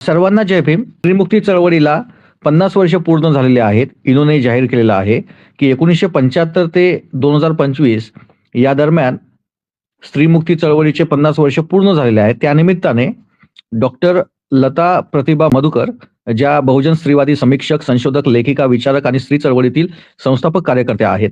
सर्वांना जय भीम. स्त्रीमुक्ती चळवळीला 50 वर्ष पूर्ण झालेली आहेत. इनोने जाहीर केलेलं आहे, की 1975 ते 2025 या दरम्यान स्त्रीमुक्ती चळवळीचे 50 वर्ष पूर्ण झालेले आहेत. त्यानिमित्ताने डॉक्टर लता प्रतिभा मधुकर, ज्या बहुजन स्त्रीवादी समीक्षक, संशोधक, लेखिका, विचारक आणि स्त्री चळवळीतील संस्थापक कार्यकर्त्या आहेत,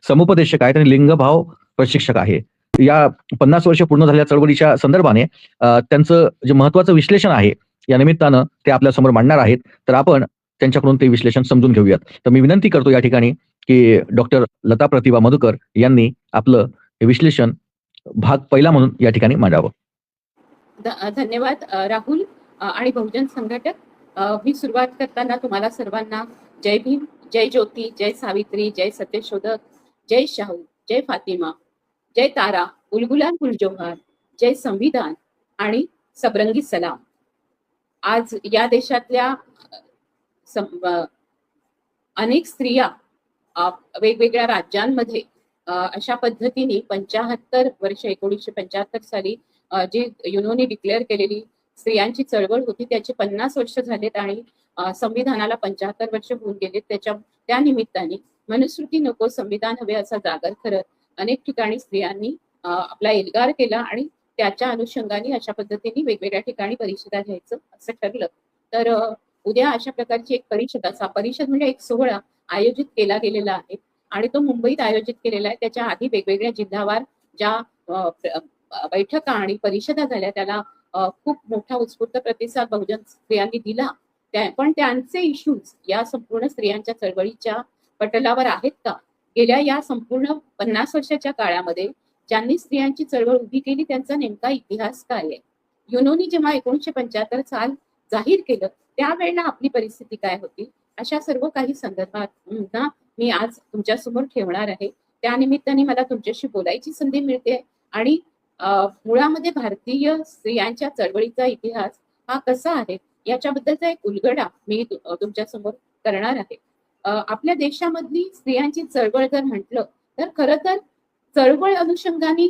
समुपदेशक आहेत आणि लिंगभाव प्रशिक्षक आहे. या 50 वर्ष पूर्ण झालेल्या चळवळीच्या संदर्भाने त्यांचं जे महत्वाचं विश्लेषण आहे, या निमित्तानं ते आपल्या समोर मांडणार आहेत. तर आपण त्यांच्याकडून ते विश्लेषण समजून घेऊयात. तर मी विनंती करतो या ठिकाणी, की डॉक्टर लता प्रतिभा मधुकर यांनी आपलं हे विश्लेषण भाग पहिला म्हणून या ठिकाणी मांडावं. धन्यवाद राहुल आणि बहुजन संघटक. मी सुरुवात करताना तुम्हाला सर्वांना जय भीम, जय ज्योती, जय सावित्री, जय सत्यशोधक, जय शाहू, जय फातिमा, जय तारा, उलगुलान गुलजोहार, जय संविधान आणि सबरंगी सलाम. आज या देशातल्या अनेक स्त्रिया वेगवेगळ्या राज्यांमध्ये अशा पद्धतीने 75 वर्ष 1975 साली जी युनोने डिक्लेअर केलेली स्त्रियांची चळवळ होती त्याची 50 वर्ष झालेत आणि संविधानाला 75 वर्ष होऊन गेलेत. त्या निमित्ताने मनुस्मृती नको संविधान हवे असा जागर करत अनेक ठिकाणी स्त्रियांनी आपला एल्गार केला आणि त्याच्या अनुषंगाने अशा पद्धतीने वेगवेगळ्या ठिकाणी परिषदा घ्यायचं असं ठरलं. तर उद्या अशा प्रकारची एक परिषद म्हणजे एक सोहळा आयोजित केला गेलेला आहे आणि तो मुंबईत आयोजित केलेला आहे. त्याच्या आधी वेगवेगळ्या जिल्हावार ज्या बैठका आणि परिषदा झाल्या त्याला खूप मोठा उत्स्फूर्त प्रतिसाद बहुजन स्त्रियांनी दिला. पण त्यांचे इश्यूज या संपूर्ण स्त्रियांच्या चळवळीच्या पटलावर आहेत का? गेल्या या संपूर्ण 50 वर्षाच्या काळामध्ये ज्यांनी स्त्रियांची चळवळ उभी केली त्यांचा नेमका इतिहास काय आहे? युनोनी जेव्हा 1975 साल जाहीर केलं त्यावेळेला आपली परिस्थिती काय होती? अशा सर्व काही संदर्भात मी आज तुमच्या समोर ठेवणार आहे. त्यानिमित्ताने मला तुमच्याशी बोलायची संधी मिळते आणि मुळामध्ये भारतीय स्त्रियांच्या चळवळीचा इतिहास हा कसा आहे याच्याबद्दलचा एक उलगडा मी तुमच्या समोर करणार आहे. आपल्या देशामधली स्त्रियांची चळवळ जर म्हटलं तर खरं तर चळवळ अनुषंगाने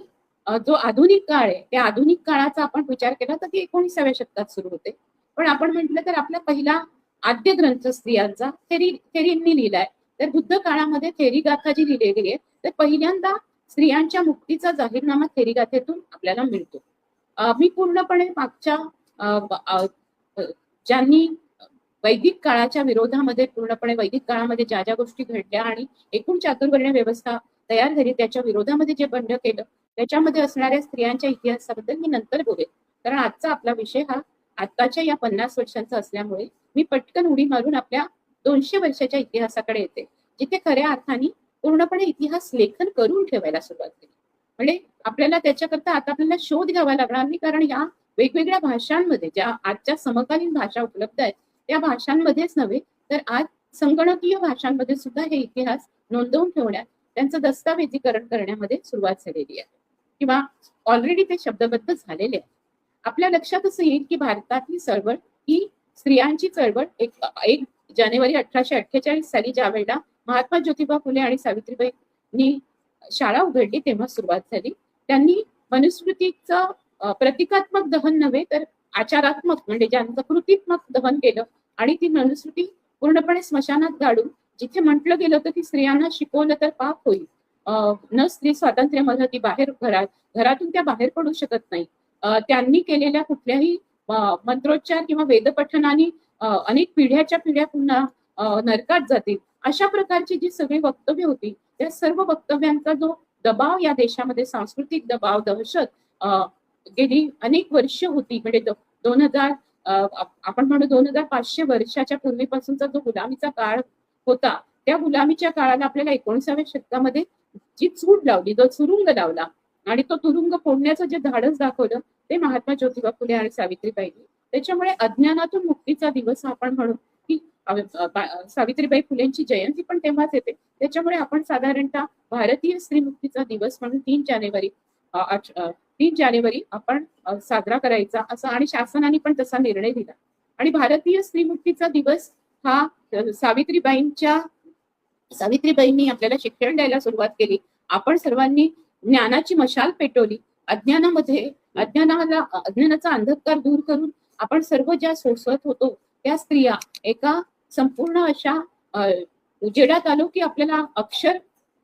जो आधुनिक काळ आहे त्या आधुनिक काळाचा आपण विचार केला तर ती 19व्या शतकात सुरू होते. पण आपण म्हटलं तर आपला पहिला आद्य ग्रंथ स्त्रियांचा थेरींनी लिहिलाय. तर बुद्ध काळामध्ये थेरी गाथा जी लिहिली गेली आहे तर पहिल्यांदा स्त्रियांच्या मुक्तीचा जाहीरनामा थेरी गाथेतून आपल्याला मिळतो. मी पूर्णपणे मागच्या ज्यांनी वैदिक काळाच्या विरोधामध्ये पूर्णपणे वैदिक काळामध्ये ज्या ज्या गोष्टी घडल्या आणि एकूण चातुर्वर्ण्य व्यवस्था तयार झाली त्याच्या विरोधामध्ये जे बंड केलं त्याच्यामध्ये असणाऱ्या स्त्रियांच्या इतिहासाबद्दल मी नंतर बोलेन. कारण आजचा आपला विषय हा आताच्या या 50 वर्षांचा असल्यामुळे मी पटकन उडी मारून आपल्या 200 वर्षाच्या इतिहासाकडे येते, जिथे खऱ्या अर्थाने पूर्णपणे इतिहास लेखन करून ठेवायला सुरुवात केली. म्हणजे आपल्याला त्याच्याकरता आता आपल्याला शोध घ्यावा लागणार नाही, कारण या वेगवेगळ्या भाषांमध्ये ज्या आजच्या समकालीन भाषा उपलब्ध आहेत त्या भाषांमध्येच नव्हे तर आज संगणकीय भाषांमध्ये सुद्धा हे इतिहास नोंदवून ठेवण्यात त्यांचं दस्तावेजीकरण करण्यामध्ये सुरुवात झालेली आहे किंवा ऑलरेडी ते शब्दबद्ध झालेले आहे. आपल्या लक्षात असं येईल की भारतातली चळवळ ही स्त्रियांची चळवळ 1 जानेवारी 1848 साली ज्या वेळेला महात्मा ज्योतिबा फुले आणि सावित्रीबाईंनी शाळा उघडली तेव्हा सुरुवात झाली. त्यांनी मनुस्मृतीचं प्रतिकात्मक दहन नव्हे तर आचारात्मक म्हणजे ज्यांचं कृतीत्मक दहन केलं आणि ती मनुस्मृती पूर्णपणे स्मशानात गाडून जिथे म्हटलं गेलं होतं की स्त्रियांना शिकवलं तर पाप होईल, न स्त्री स्वातंत्र्यामध्ये ती घरातून त्या बाहेर पडू शकत नाही, त्यांनी केलेल्या कुठल्याही मंत्रोच्चार किंवा वेदपठनाने अनेक पिढ्याच्या पिढ्या पुन्हा नरकात जातील अशा प्रकारची जी सगळी वक्तव्य होती त्या सर्व वक्तव्यांचा जो दबाव या देशामध्ये सांस्कृतिक दबाव दहशत गेली अनेक वर्ष होती. म्हणजे 2000 आपण म्हणू 2500 वर्षाच्या पूर्वीपासूनचा जो गुलामीचा काळ होता त्या गुलामीच्या काळाला आपल्याला 19व्या शतकामध्ये जी चूड लावली, जो तुरुंग लावला आणि तो तुरुंग फोडण्याचं जे धाडस दाखवलं ते महात्मा ज्योतिबा फुले आणि सावित्रीबाईंनी. त्याच्यामुळे अज्ञानातून मुक्तीचा दिवस आपण म्हणू की सावित्रीबाई फुलेंची जयंती पण तेव्हाच येते. त्याच्यामुळे आपण साधारणतः भारतीय स्त्री मुक्तीचा दिवस म्हणून 3 जानेवारी आपण साजरा करायचा असं आणि शासनाने पण तसा निर्णय दिला. आणि भारतीय स्त्री मुक्तीचा दिवस हा सावित्रीबाईंनी आपल्याला शिक्षण द्यायला सुरुवात केली. आपण सर्वांनी ज्ञानाची मशाल पेटवली. अज्ञानाचा अंधकार दूर करून आपण सर्व ज्या सोसत होतो त्या स्त्रिया एका संपूर्ण अशा उजेडात आलो की आपल्याला अक्षर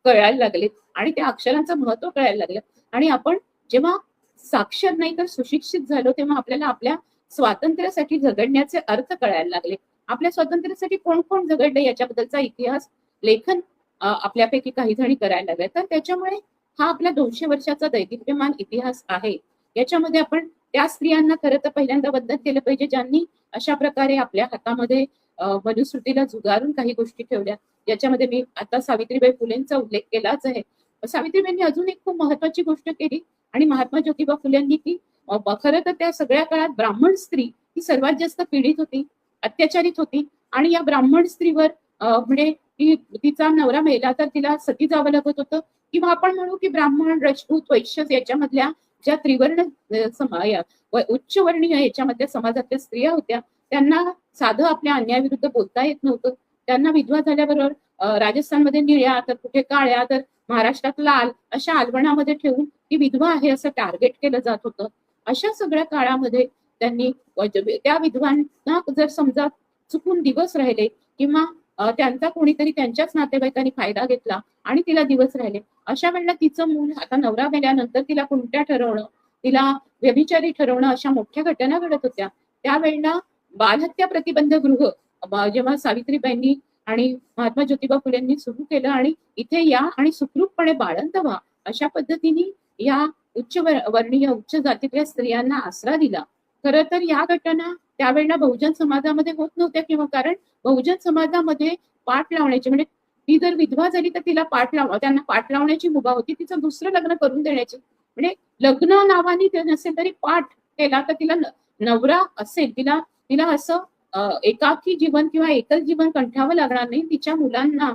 कळायला लागले आणि त्या अक्षरांचं महत्व कळायला लागलं. आणि आपण जेव्हा साक्षर नाही तर सुशिक्षित झालो तेव्हा आपल्याला आपल्या स्वातंत्र्यासाठी झगडण्याचे अर्थ कळायला लागले. आपल्या स्वातंत्र्यासाठी कोण कोण झगडले याच्याबद्दलचा इतिहास लेखन आपल्यापैकी काही जणी करायला लागले. तर त्याच्यामुळे हा आपला 200 वर्षाचा दैदिप्यमान इतिहास आहे. याच्यामध्ये आपण त्या स्त्रियांना खरं तर पहिल्यांदा वंदन केलं पाहिजे ज्यांनी अशा प्रकारे आपल्या हातामध्ये मनुस्मृतीला जुगारून काही गोष्टी ठेवल्या. याच्यामध्ये मी आता सावित्रीबाई फुलेंचा उल्लेख केलाच आहे. सावित्रीबाईंनी अजून एक खूप महत्वाची गोष्ट केली आणि महात्मा ज्योतिबा फुलेंनी ती खरं तर त्या सगळ्या काळात ब्राह्मण स्त्री ही सर्वात जास्त पीडित होती, अत्याचारित होती आणि या ब्राह्मण स्त्रीवर म्हणजे तिचा नवरा मेला तर तिला सती जावं लागत होतं किंवा आपण म्हणू की ब्राह्मण, राजपूत, वैश्य याच्यामधल्या ज्या त्रिवर्ण उच्चवर्णीय याच्यामधल्या समाजातल्या स्त्रिया होत्या त्यांना साधं आपल्या अन्यायाविरुद्ध बोलता येत नव्हतं. त्यांना विधवा झाल्याबरोबर राजस्थानमध्ये निळ्या तर कुठे काळ्या तर महाराष्ट्रात लाल अशा आलवणामध्ये ठेवून ती विधवा आहे असं टार्गेट केलं जात होतं. अशा सगळ्या काळामध्ये त्यांनी त्या विधवांना जर समजा चुकून दिवस राहिले किंवा त्यांचा कोणीतरी त्यांच्याच नातेवाईकांनी फायदा घेतला आणि तिला दिवस राहिले, अशा वेळेला तिचं मूल आता नवरा मेल्यानंतर तिला कुंट्या ठरवणं, तिला व्यभिचारी ठरवणं अशा मोठ्या घटना घडत होत्या. त्यावेळेला बालहत्या प्रतिबंध गृह जेव्हा सावित्रीबाईंनी आणि महात्मा ज्योतिबा फुलेंनी सुरू केलं आणि इथे या आणि सुखरूपपणे बाळंत व्हा अशा पद्धतीने या उच्च वर्णीय उच्च जातीतल्या स्त्रियांना आसरा दिला. खरं तर या घटना त्यावेळेला बहुजन समाजामध्ये होत नव्हत्या किंवा कारण बहुजन समाजामध्ये पाठ लावण्याची म्हणजे ती जर विधवा झाली तर तिला त्यांना पाठ लावण्याची मुभा होती, तिचं दुसरं लग्न करून देण्याची. म्हणजे लग्न नावाने ते नसेल तरी पाठ केला तर तिला नवरा असेल तिला तिला असं एकाकी जीवन किंवा एकच जीवन कंठावं लागणार नाही. तिच्या मुलांना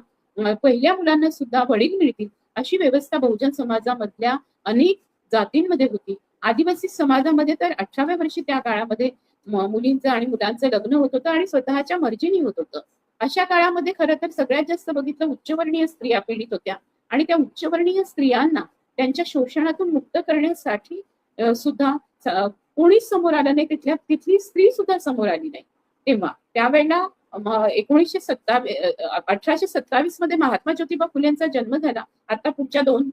पहिल्या मुलांना सुद्धा वडील मिळतील अशी व्यवस्था बहुजन समाजामधल्या अनेक जातींमध्ये होती. आदिवासी समाजामध्ये तर 18व्या वर्षी त्या काळामध्ये मुलींचं आणि मुलांचं लग्न होत होतं आणि स्वतःच्या मर्जीने होत होतं. अशा काळामध्ये खरं तर सगळ्यात जास्त बघितलं उच्चवर्णीय स्त्रिया पीडित होत्या आणि त्या उच्चवर्णीय स्त्रियांना त्यांच्या शोषणातून मुक्त करण्यासाठी सुद्धा कोणीच समोर आलं नाही. तिथली स्त्री सुद्धा समोर आली नाही. तेव्हा त्यावेळेला 1827 मध्ये महात्मा ज्योतिबा फुलेंचा जन्म झाला. आता पुढच्या 2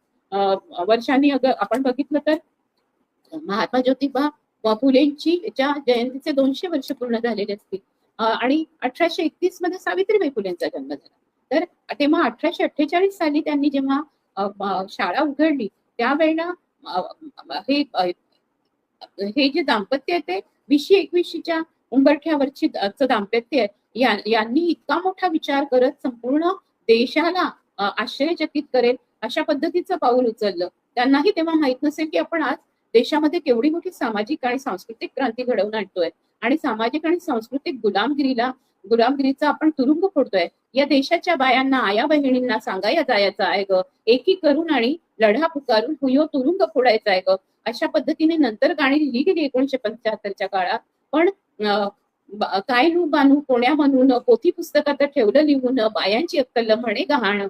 वर्षांनी अगर आपण बघितलं तर महात्मा ज्योतिबा फुलेंची च्या जयंतीचे 200 वर्ष पूर्ण झालेले असतील आणि 1831 मध्ये सावित्रीबाई फुलेंचा जन्म झाला. तर तेव्हा 1848 साली त्यांनी जेव्हा शाळा उघडली त्यावेळेला हे जे दाम्पत्य आहे ते 20-21च्या उंबरठ्यावरची दाम्पत्य आहे यांनी इतका मोठा विचार करत संपूर्ण देशाला आश्चर्यचकित करेल अशा पद्धतीचं पाऊल उचललं. त्यांनाही तेव्हा माहित नसेल की आपण आज देशामध्ये केवढी मोठी सामाजिक आणि सांस्कृतिक क्रांती घडवून आणतोय आणि सामाजिक आणि सांस्कृतिक गुलामगिरीचा आपण तुरुंग फोडतोय. या देशाच्या बायांना आया बहिणींना सांगाया जायचं आहे ग, एकी करून आणि लढा पुकारून हुयो तुरुंग फोडायचा आहे ग, अशा पद्धतीने नंतर गाणी लिहिली गेली 1975च्या काळात. पण काय नू बानू कोण्या म्हणून पोथी पुस्तकात ठेवलं लिहून बायांची अक्कल म्हणे गहाण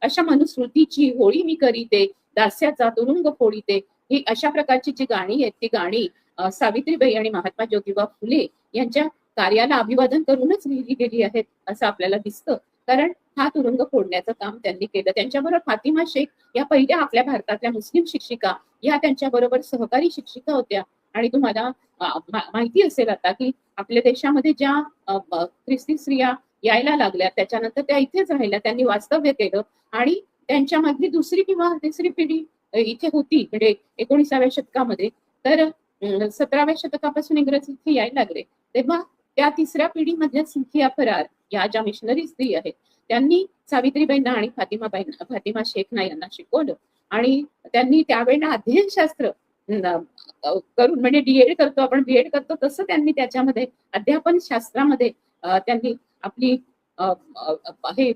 अशा मनुस्मृतीची होळी मी करीते दास्याचा तुरुंग फोडीते ही अशा प्रकारची जी गाणी आहेत ती गाणी सावित्रीबाई आणि महात्मा ज्योतिबा फुले यांच्या कार्याला अभिवादन करूनच लिहिली गेली आहेत असं आपल्याला दिसतं. कारण हा तुरुंग फोडण्याचं काम त्यांनी केलं. त्यांच्याबरोबर फातिमा शेख या पहिल्या आपल्या भारतातल्या मुस्लिम शिक्षिका या त्यांच्याबरोबर सहकारी शिक्षिका होत्या. आणि तुम्हाला माहिती असेल आता की आपल्या देशामध्ये ज्या ख्रिस्ती स्त्रिया यायला लागल्या त्याच्यानंतर त्या इथेच राहिल्या, त्यांनी वास्तव्य केलं आणि त्यांच्यामधली दुसरी किंवा तिसरी पिढी इथे होती म्हणजे 19व्या शतकामध्ये. तर 17व्या शतकापासून इंग्रज इथे यायला लागले तेव्हा त्या तिसऱ्या पिढीमधल्या सिंथिया फरार या ज्या मिशनरी स्त्री आहेत त्यांनी सावित्रीबाईंना आणि फातिमा शेखना यांना शिकवलं आणि त्यांनी त्यावेळेला अध्ययनशास्त्र करून म्हणजे डीएड करतो आपण बीएड करतो तसं त्यांनी त्याच्यामध्ये अध्यापन शास्त्रामध्ये त्यांनी आपली हे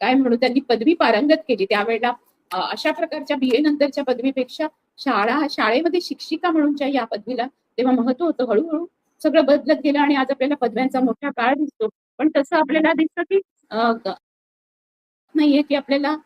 काय म्हणू त्यांनी पदवी पारंगत केली. त्यावेळेला अशा प्रकारच्या बीए नंतरच्या पदवीपेक्षा शाळेमध्ये शिक्षिका म्हणूनच्या या पदवीला तेव्हा महत्व होतं. हळूहळू सगळं बदलत गेलं आणि आज आपल्याला पदव्यांचा मोठा काळ दिसतो. पण तसं आपल्याला दिसतं की नाहीये की आपल्याला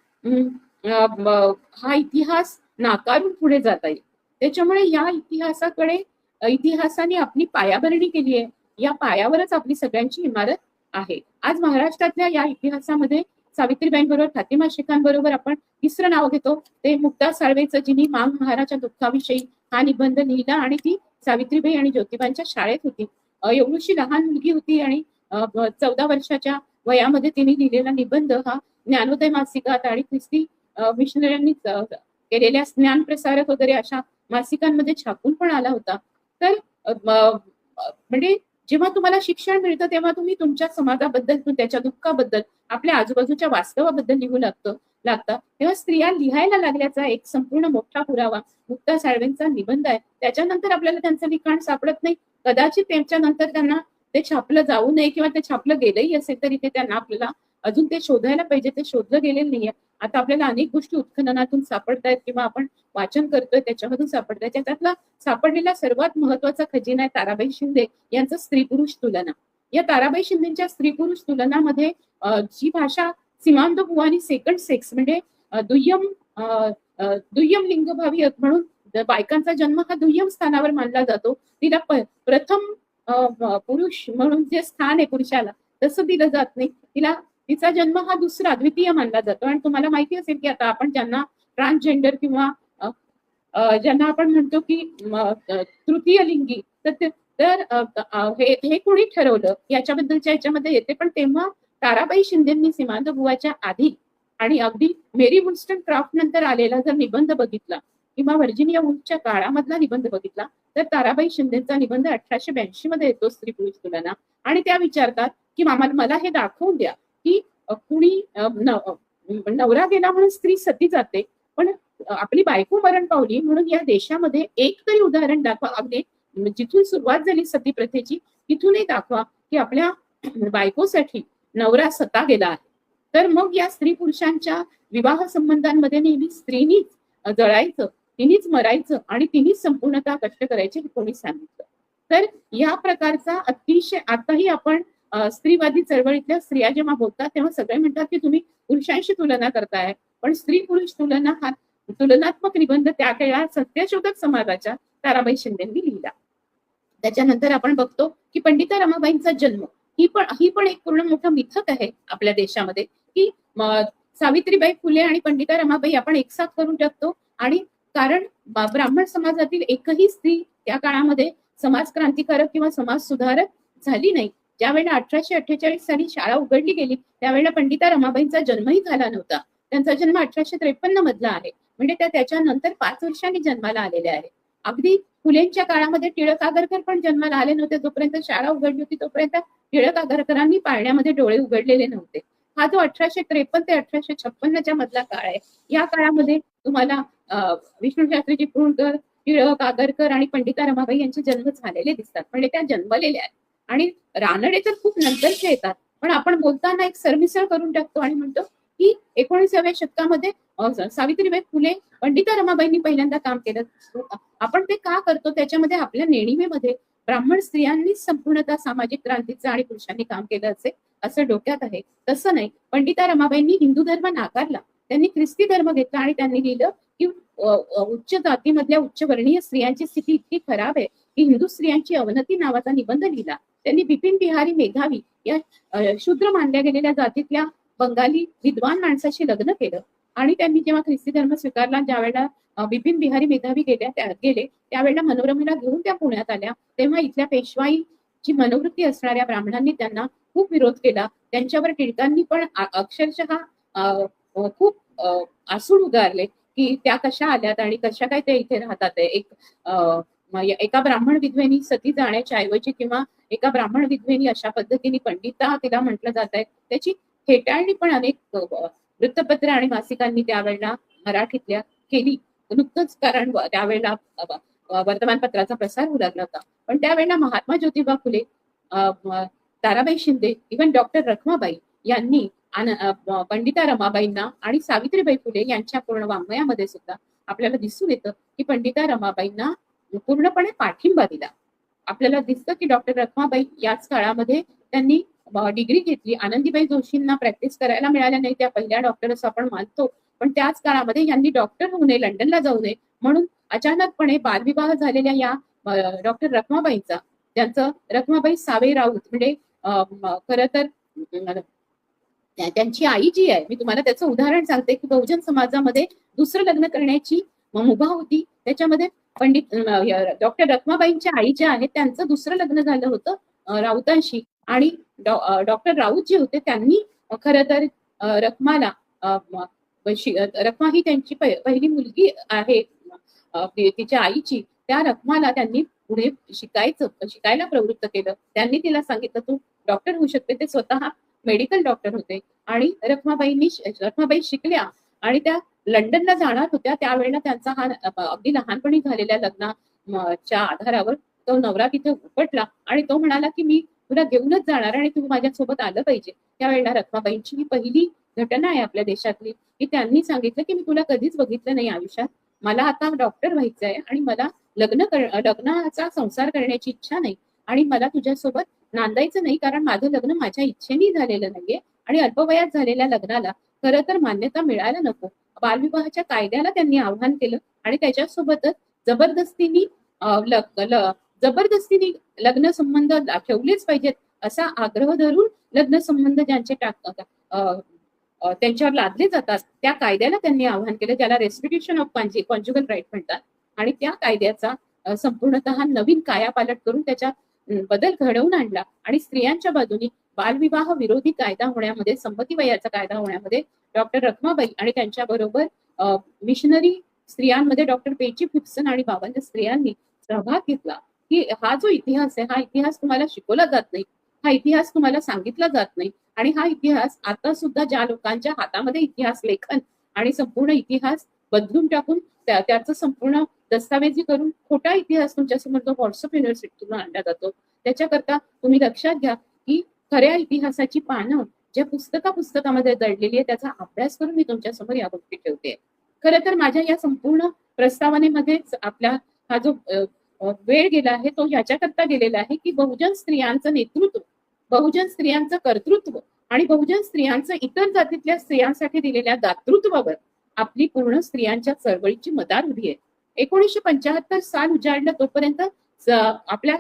हा इतिहास नाकारून पुढे जाता येईल. त्याच्यामुळे या इतिहासाकडे इतिहासाने आपली पायाभरणी केली आहे. या पायावरच आपली सगळ्यांची इमारत आहे. आज महाराष्ट्रातल्या या इतिहासामध्ये सावित्रीबाईंबरोबर फातिमा शेखांबरोबर आपण तिसरं नाव घेतो ते मुक्ता साळवेचं, जिनी मांग महाराच्या दुःखाविषयी हा निबंध लिहिला आणि ती सावित्रीबाई आणि ज्योतिबांच्या शाळेत होती. एवढीशी लहान मुलगी होती आणि 14 वर्षाच्या वयामध्ये तिने लिहिलेला निबंध हा ज्ञानोदय मासिकात आणि ख्रिस्ती मिशनऱ्यांनी केलेल्या ज्ञान प्रसारक वगैरे अशा मासिकांमध्ये छापून पण आला होता. तर म्हणजे जेव्हा तुम्हाला शिक्षण मिळतं तेव्हा तुम्ही तुमच्या समाजाबद्दल, त्याच्या दुःखाबद्दल, आपल्या आजूबाजूच्या वास्तवाबद्दल लिहू लागता. तेव्हा स्त्रिया लिहायला लागल्याचा एक संपूर्ण मोठा पुरावा मुक्ता साळवेंचा निबंध आहे. त्याच्यानंतर आपल्याला त्यांचं लिखाण सापडत नाही. कदाचित त्याच्यानंतर त्यांना ते छापलं जाऊ नये किंवा ते छापलं गेलंही असेल तरी ते त्यांना आपल्याला अजून ते शोधायला पाहिजे. ते शोधलं गेलेलं नाहीये. आता आपल्याला अनेक गोष्टी उत्खननातून सापडतायत किंवा आपण वाचन करतोय त्याच्यामधून सापडतायत. त्याच्यातला सापडलेला सर्वात महत्वाचा खजिना आहे ताराबाई शिंदे यांचं स्त्री पुरुष तुलना. या ताराबाई शिंदेच्या स्त्री पुरुष तुलनामध्ये जी भाषा सीमांत बुवानी सेकंड सेक्स म्हणजे दुय्यम लिंगभावी म्हणून बायकांचा जन्म हा दुय्यम स्थानावर मानला जातो. तिला प्रथम पुरुष म्हणून जे स्थान आहे पुरुषाला तसं दिलं जात नाही. तिचा जन्म हा दुसरा द्वितीय मानला जातो. आणि तुम्हाला माहिती असेल की आता आपण ज्यांना ट्रान्सजेंडर किंवा ज्यांना आपण म्हणतो की तृतीय लिंगी तर हे कोणी ठरवलं याच्याबद्दलच्या याच्यामध्ये येते. पण तेव्हा ताराबाई शिंदेंनी सीमांत बुवाच्या आधी आणि अगदी मेरी वुल्स्टन क्राफ्ट नंतर आलेला जर निबंध बघितला किंवा व्हर्जिनिया वुल्फच्या काळामधला निबंध बघितला तर ताराबाई शिंदेचा निबंध 1882 मध्ये येतो स्त्री पुरुष तुलना. आणि त्या विचारतात की मला हे दाखवून द्या की कुणी नवरा गेला म्हणून स्त्री सती जाते पण आपली बायको मरण पावली म्हणून या देशामध्ये एक तरी उदाहरण दाखवा. अगदी जिथून सुरुवात झाली सती प्रथेची तिथूनही दाखवा की आपल्या बायकोसाठी नवरा सता गेला आहे. तर मग या स्त्री पुरुषांच्या विवाह संबंधांमध्ये नेहमी स्त्रीनीच जळायचं, तिनेच मरायचं आणि तिनेच संपूर्णतः कष्ट करायचे हे कोणी सांगितलं. तर या प्रकारचा अतिशय आताही आपण स्त्रीवादी चळवळीतल्या स्त्रिया जेव्हा बोलतात तेव्हा सगळे म्हणतात की तुम्ही पुरुषांशी तुलना करताय. पण स्त्री पुरुष तुलना हा तुलनात्मक निबंध त्या काळात सत्यशोधक समाजाच्या ताराबाई शिंदेंनी लिहिला. त्याच्यानंतर आपण बघतो की पंडिता रमाबाईंचा जन्म ही पण एक पूर्ण मोठं मिथक आहे आपल्या देशामध्ये की सावित्रीबाई फुले आणि पंडिता रमाबाई आपण एकसाथ करून टाकतो. आणि कारण ब्राह्मण समाजातील एकही स्त्री त्या काळामध्ये समाज क्रांतिकारक किंवा समाज सुधारक झाली नाही. ज्यावेळेला 1848 साली शाळा उघडली गेली त्यावेळेला पंडिता रमाबाईंचा जन्मही झाला नव्हता. त्यांचा जन्म 1853 मधला आहे. म्हणजे त्याच्यानंतर 5 वर्षांनी जन्माला आलेल्या आहे. अगदी फुलेंच्या काळामध्ये टिळक आगरकर पण जन्माला आले नव्हते. जोपर्यंत शाळा उघडली होती तोपर्यंत टिळक आगरकरांनी पाळण्यामध्ये डोळे उघडलेले नव्हते. हा जो 1853 ते 1856 मधला काळ आहे. या काळामध्ये तुम्हाला विष्णुशास्त्रीजी पुणकर, टिळक आगरकर आणि पंडिता रमाबाई यांचे जन्म झालेले दिसतात. म्हणजे त्या जन्मलेल्या आहेत. आणि रानडे तर खूप नंतरचे येतात. पण आपण बोलताना एक सरमिसळ करून टाकतो आणि म्हणतो की 19व्या शतकामध्ये सावित्रीबाई फुले पंडिता रमाबाईंनी पहिल्यांदा काम केलं. आपण ते का करतो त्याच्यामध्ये आपल्या नेणिवेमध्ये ब्राह्मण स्त्रियांनीच संपूर्णतः सामाजिक क्रांतीचं आणि पुरुषांनी काम केलं असं डोक्यात आहे. तसं नाही. पंडिता रमाबाईंनी हिंदू धर्म नाकारला, त्यांनी ख्रिस्ती धर्म घेतला आणि त्यांनी लिहिलं की उच्च जातीमधल्या उच्चवर्णीय स्त्रियांची स्थिती इतकी खराब आहे की हिंदू स्त्रियांची अवनती नावाचा निबंध लिहिला. त्यांनी बिपिन बिहारी मेघावी या शूद्र मानल्या गेलेल्या जातीतल्या बंगाली विद्वान माणसाशी लग्न केलं. आणि त्यांनी जेव्हा ख्रिस्ती धर्म स्वीकारला ज्यावेळेला बिपिन बिहारी मेघावी गेले त्यावेळेला मनोरमेला घेऊन त्या पुण्यात आल्या. तेव्हा इथल्या पेशवाईची मनोवृत्ती असणाऱ्या ब्राह्मणांनी त्यांना खूप विरोध केला. त्यांच्यावर टिळकांनी पण अक्षरशः खूप आसूड उगारले की त्या कशा आल्यात आणि कशा काय ते इथे राहतात. एका ब्राह्मण विधवेनी सती जाण्याच्या ऐवजी किंवा एका ब्राह्मण विधवेनी अशा पद्धतीने पंडिता तिला म्हटलं जात आहे त्याची हेटाळणी पण अनेक वृत्तपत्र आणि मासिकांनी त्यावेळेला मराठीतल्या केली. नुकतंच कारण त्यावेळेला वर्तमानपत्राचा प्रसार होऊ लागला होता. पण त्यावेळेला महात्मा ज्योतिबा फुले, ताराबाई शिंदे, इव्हन डॉक्टर रखमाबाई यांनी पंडिता रमाबाईंना आणि सावित्रीबाई फुले यांच्या पूर्ण वाङ्मयामध्ये सुद्धा आपल्याला दिसून येतं की पंडिता रमाबाईंना पूर्णपणे पाठिंबा दिला. आपल्याला दिसतं की डॉक्टर रखमाबाई याच काळामध्ये त्यांनी डिग्री घेतली. आनंदीबाई जोशींना प्रॅक्टिस करायला मिळाल्या नाही, त्या पहिल्या डॉक्टर असं आपण मानतो. पण त्याच काळामध्ये यांनी डॉक्टर होऊ नये, लंडनला जाऊ नये म्हणून अचानकपणे बालविवाह झालेल्या या डॉक्टर रखमाबाईंचा, ज्यांचं रखमाबाई सावे राऊत म्हणजे खरं तर त्यांची आई जी आहे, मी तुम्हाला त्याचं उदाहरण सांगते की बहुजन समाजामध्ये दुसरं लग्न करण्याची मुभा होती. त्याच्यामध्ये पंडित डॉक्टर रखमाबाईंच्या आई ज्या आहेत त्यांचं दुसरं लग्न झालं होतं राऊतांशी. आणि डॉक्टर राऊत जे होते त्यांनी खरं तर रखमाला रखमा ही त्यांची पहिली मुलगी आहे तिच्या आईची. त्या रखमाला त्यांनी पुढे शिकायला प्रवृत्त केलं. त्यांनी तिला सांगितलं तू डॉक्टर होऊ शकते. ते स्वतः मेडिकल डॉक्टर होते आणि रखमाबाई शिकल्या आणि त्या लंडनला जाणार होत्या. त्यावेळेला त्यांचा हा अगदी लहानपणी झालेल्या लग्नाच्या आधारावर तो नवरा तिथे उपटला आणि तो म्हणाला की मी तुला घेऊनच जाणार आणि तू माझ्यासोबत आलं पाहिजे. त्यावेळेला रखमाबाईंची ही पहिली घटना आहे आपल्या देशातली की त्यांनी सांगितलं की मी तुला कधीच बघितलं नाही आयुष्यात, मला आता डॉक्टर व्हायचं आहे आणि मला लग्नाचा संसार करण्याची इच्छा नाही आणि मला तुझ्यासोबत नांदायचं नाही, कारण माझं लग्न माझ्या इच्छेने झालेलं नाहीये आणि अल्पवयात झालेल्या लग्नाला खरं तर मान्यता मिळायला नको. बालविवाहाच्या कायद्याला त्यांनी आव्हान केलं आणि त्याच्यासोबतच जबरदस्तीने लग्न संबंध ठेवलेच पाहिजेत असा आग्रह धरून लग्न संबंध ज्यांचे त्यांच्यावर लादले जातात त्या कायद्याला त्यांनी आव्हान केलं, ज्याला रेस्ट्रिक्शन ऑफ कॉन्ज्युगल राईट म्हणतात. आणि त्या कायद्याचा संपूर्णतः नवीन कायापालट करून त्याच्या बदल घडवून आणला आणि स्त्रियांच्या बाजूने बालविवाह विरोधी कायदा होण्यामध्ये, संमती वयाचा कायदा होण्यामध्ये डॉक्टर रखमाबाई आणि त्यांच्याबरोबर मिशनरी स्त्रियांमध्ये डॉक्टर पेची फिप्सन आणि 52 स्त्रियांनी सहभाग घेतला. की हा जो इतिहास आहे हा इतिहास तुम्हाला शिकवला जात नाही, हा इतिहास तुम्हाला सांगितला जात नाही आणि हा इतिहास आता सुद्धा ज्या लोकांच्या हातामध्ये इतिहास लेखन आणि संपूर्ण इतिहास बदलून टाकून त्याचं संपूर्ण दस्तावेजी करून खोटा इतिहास तुमच्यासमोर जो व्हॉट्सअप युनिव्हर्सिटीतून आणला जातो, त्याच्याकरता तुम्ही लक्षात घ्या की खऱ्या इतिहासाची पानं ज्या पुस्तकामध्ये दडलेली आहे त्याचा अभ्यास करून मी तुमच्यासमोर या गोष्टी ठेवते. खरं तर माझ्या या संपूर्ण प्रस्तावनेमध्येच आपला हा जो वेळ गेला आहे तो याच्याकरता गेलेला आहे की बहुजन स्त्रियांचं नेतृत्व, बहुजन स्त्रियांचं कर्तृत्व आणि बहुजन स्त्रियांचं इतर जातीतल्या स्त्रियांसाठी दिलेल्या दातृत्वावर आपली पूर्ण स्त्रियांच्या चळवळीची मदार उभी आहे. 1975 साल उजाडलं तोपर्यंत आपल्या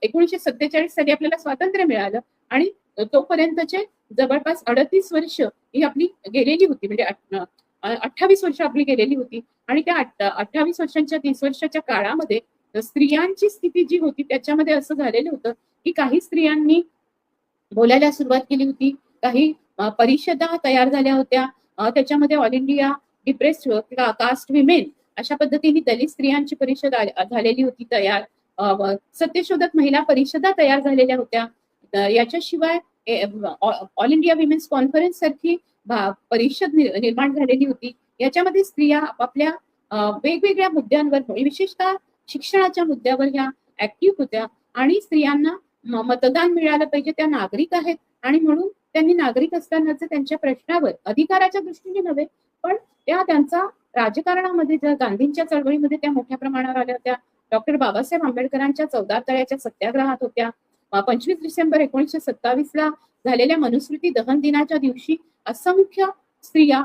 1947 साली आपल्याला स्वातंत्र्य मिळालं आणि तोपर्यंतचे जवळपास 38 वर्ष ही आपली गेलेली होती, म्हणजे 28 वर्ष आपली गेलेली होती. आणि त्या 28 वर्षांच्या 30 वर्षाच्या काळामध्ये स्त्रियांची स्थिती जी होती त्याच्यामध्ये असं झालेलं होतं की काही स्त्रियांनी बोलायला सुरुवात केली होती, काही परिषदा तयार झाल्या होत्या, त्याच्यामध्ये all India depressed caste women अशा पद्धतीने दलित स्त्रियांची परिषद झालेली होती तयार, सत्यशोधक महिला परिषदा तयार झालेल्या होत्या. याच्याशिवाय ऑल इंडिया विमेन्स कॉन्फरन्स सारखी परिषद निर्माण झालेली होती. याच्यामध्ये स्त्रिया आपापल्या वेगवेगळ्या मुद्द्यांवर, विशेषतः शिक्षणाच्या मुद्द्यावर ह्या ऍक्टिव्ह होत्या आणि स्त्रियांना मतदान मिळालं पाहिजे, त्या नागरिक आहेत आणि म्हणून त्यांनी नागरिक असतानाच त्यांच्या प्रश्नावर अधिकाराच्या दृष्टीने नव्हे पण त्यांचा राजकारणामध्ये ज्या गांधींच्या चळवळीमध्ये त्या मोठ्या प्रमाणावर आल्या होत्या. डॉक्टर बाबासाहेब आंबेडकरांच्या 14 तळ्याच्या सत्याग्रहात होत्या. 25 डिसेंबर 1927 ला झालेल्या मनुस्मृती दहन दिनाच्या दिवशी असंख्य स्त्रिया,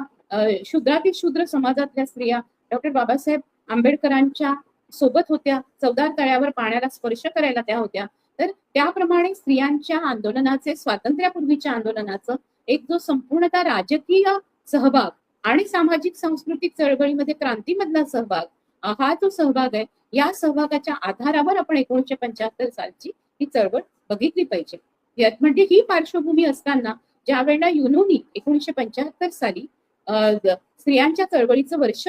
शूद्रातील शूद्र समाजातल्या स्त्रिया डॉक्टर बाबासाहेब आंबेडकरांच्या सोबत होत्या. 14 तळ्यावर पाण्याला स्पर्श करायला त्या होत्या. तर त्याप्रमाणे स्त्रियांच्या आंदोलनाचे, स्वातंत्र्यापूर्वीच्या आंदोलनाचं एक जो संपूर्णतः राजकीय सहभाग आणि सामाजिक सांस्कृतिक चळवळीमध्ये क्रांतीमधला सहभाग, हा जो सहभाग आहे या सहभागाच्या आधारावर आपण 1975 सालची ही चळवळ बघितली पाहिजे. म्हणजे ही पार्श्वभूमी असताना ज्या वेळेला युनोनी 1975 साली स्त्रियांच्या चळवळीचं वर्ष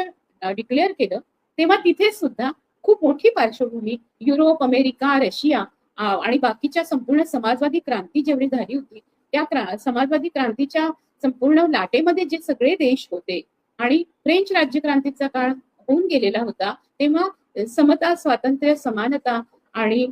डिक्लेअर केलं तेव्हा तिथे सुद्धा खूप मोठी पार्श्वभूमी युरोप, अमेरिका, रशिया आणि बाकीच्या संपूर्ण समाजवादी क्रांती जेवढी झाली होती त्या समाजवादी क्रांतीच्या संपूर्ण लाटेमध्ये जे सगळे देश होते आणि फ्रेंच राज्यक्रांतीचा काळ होऊन गेलेला होता तेव्हा समता, स्वातंत्र्य, समानता आणि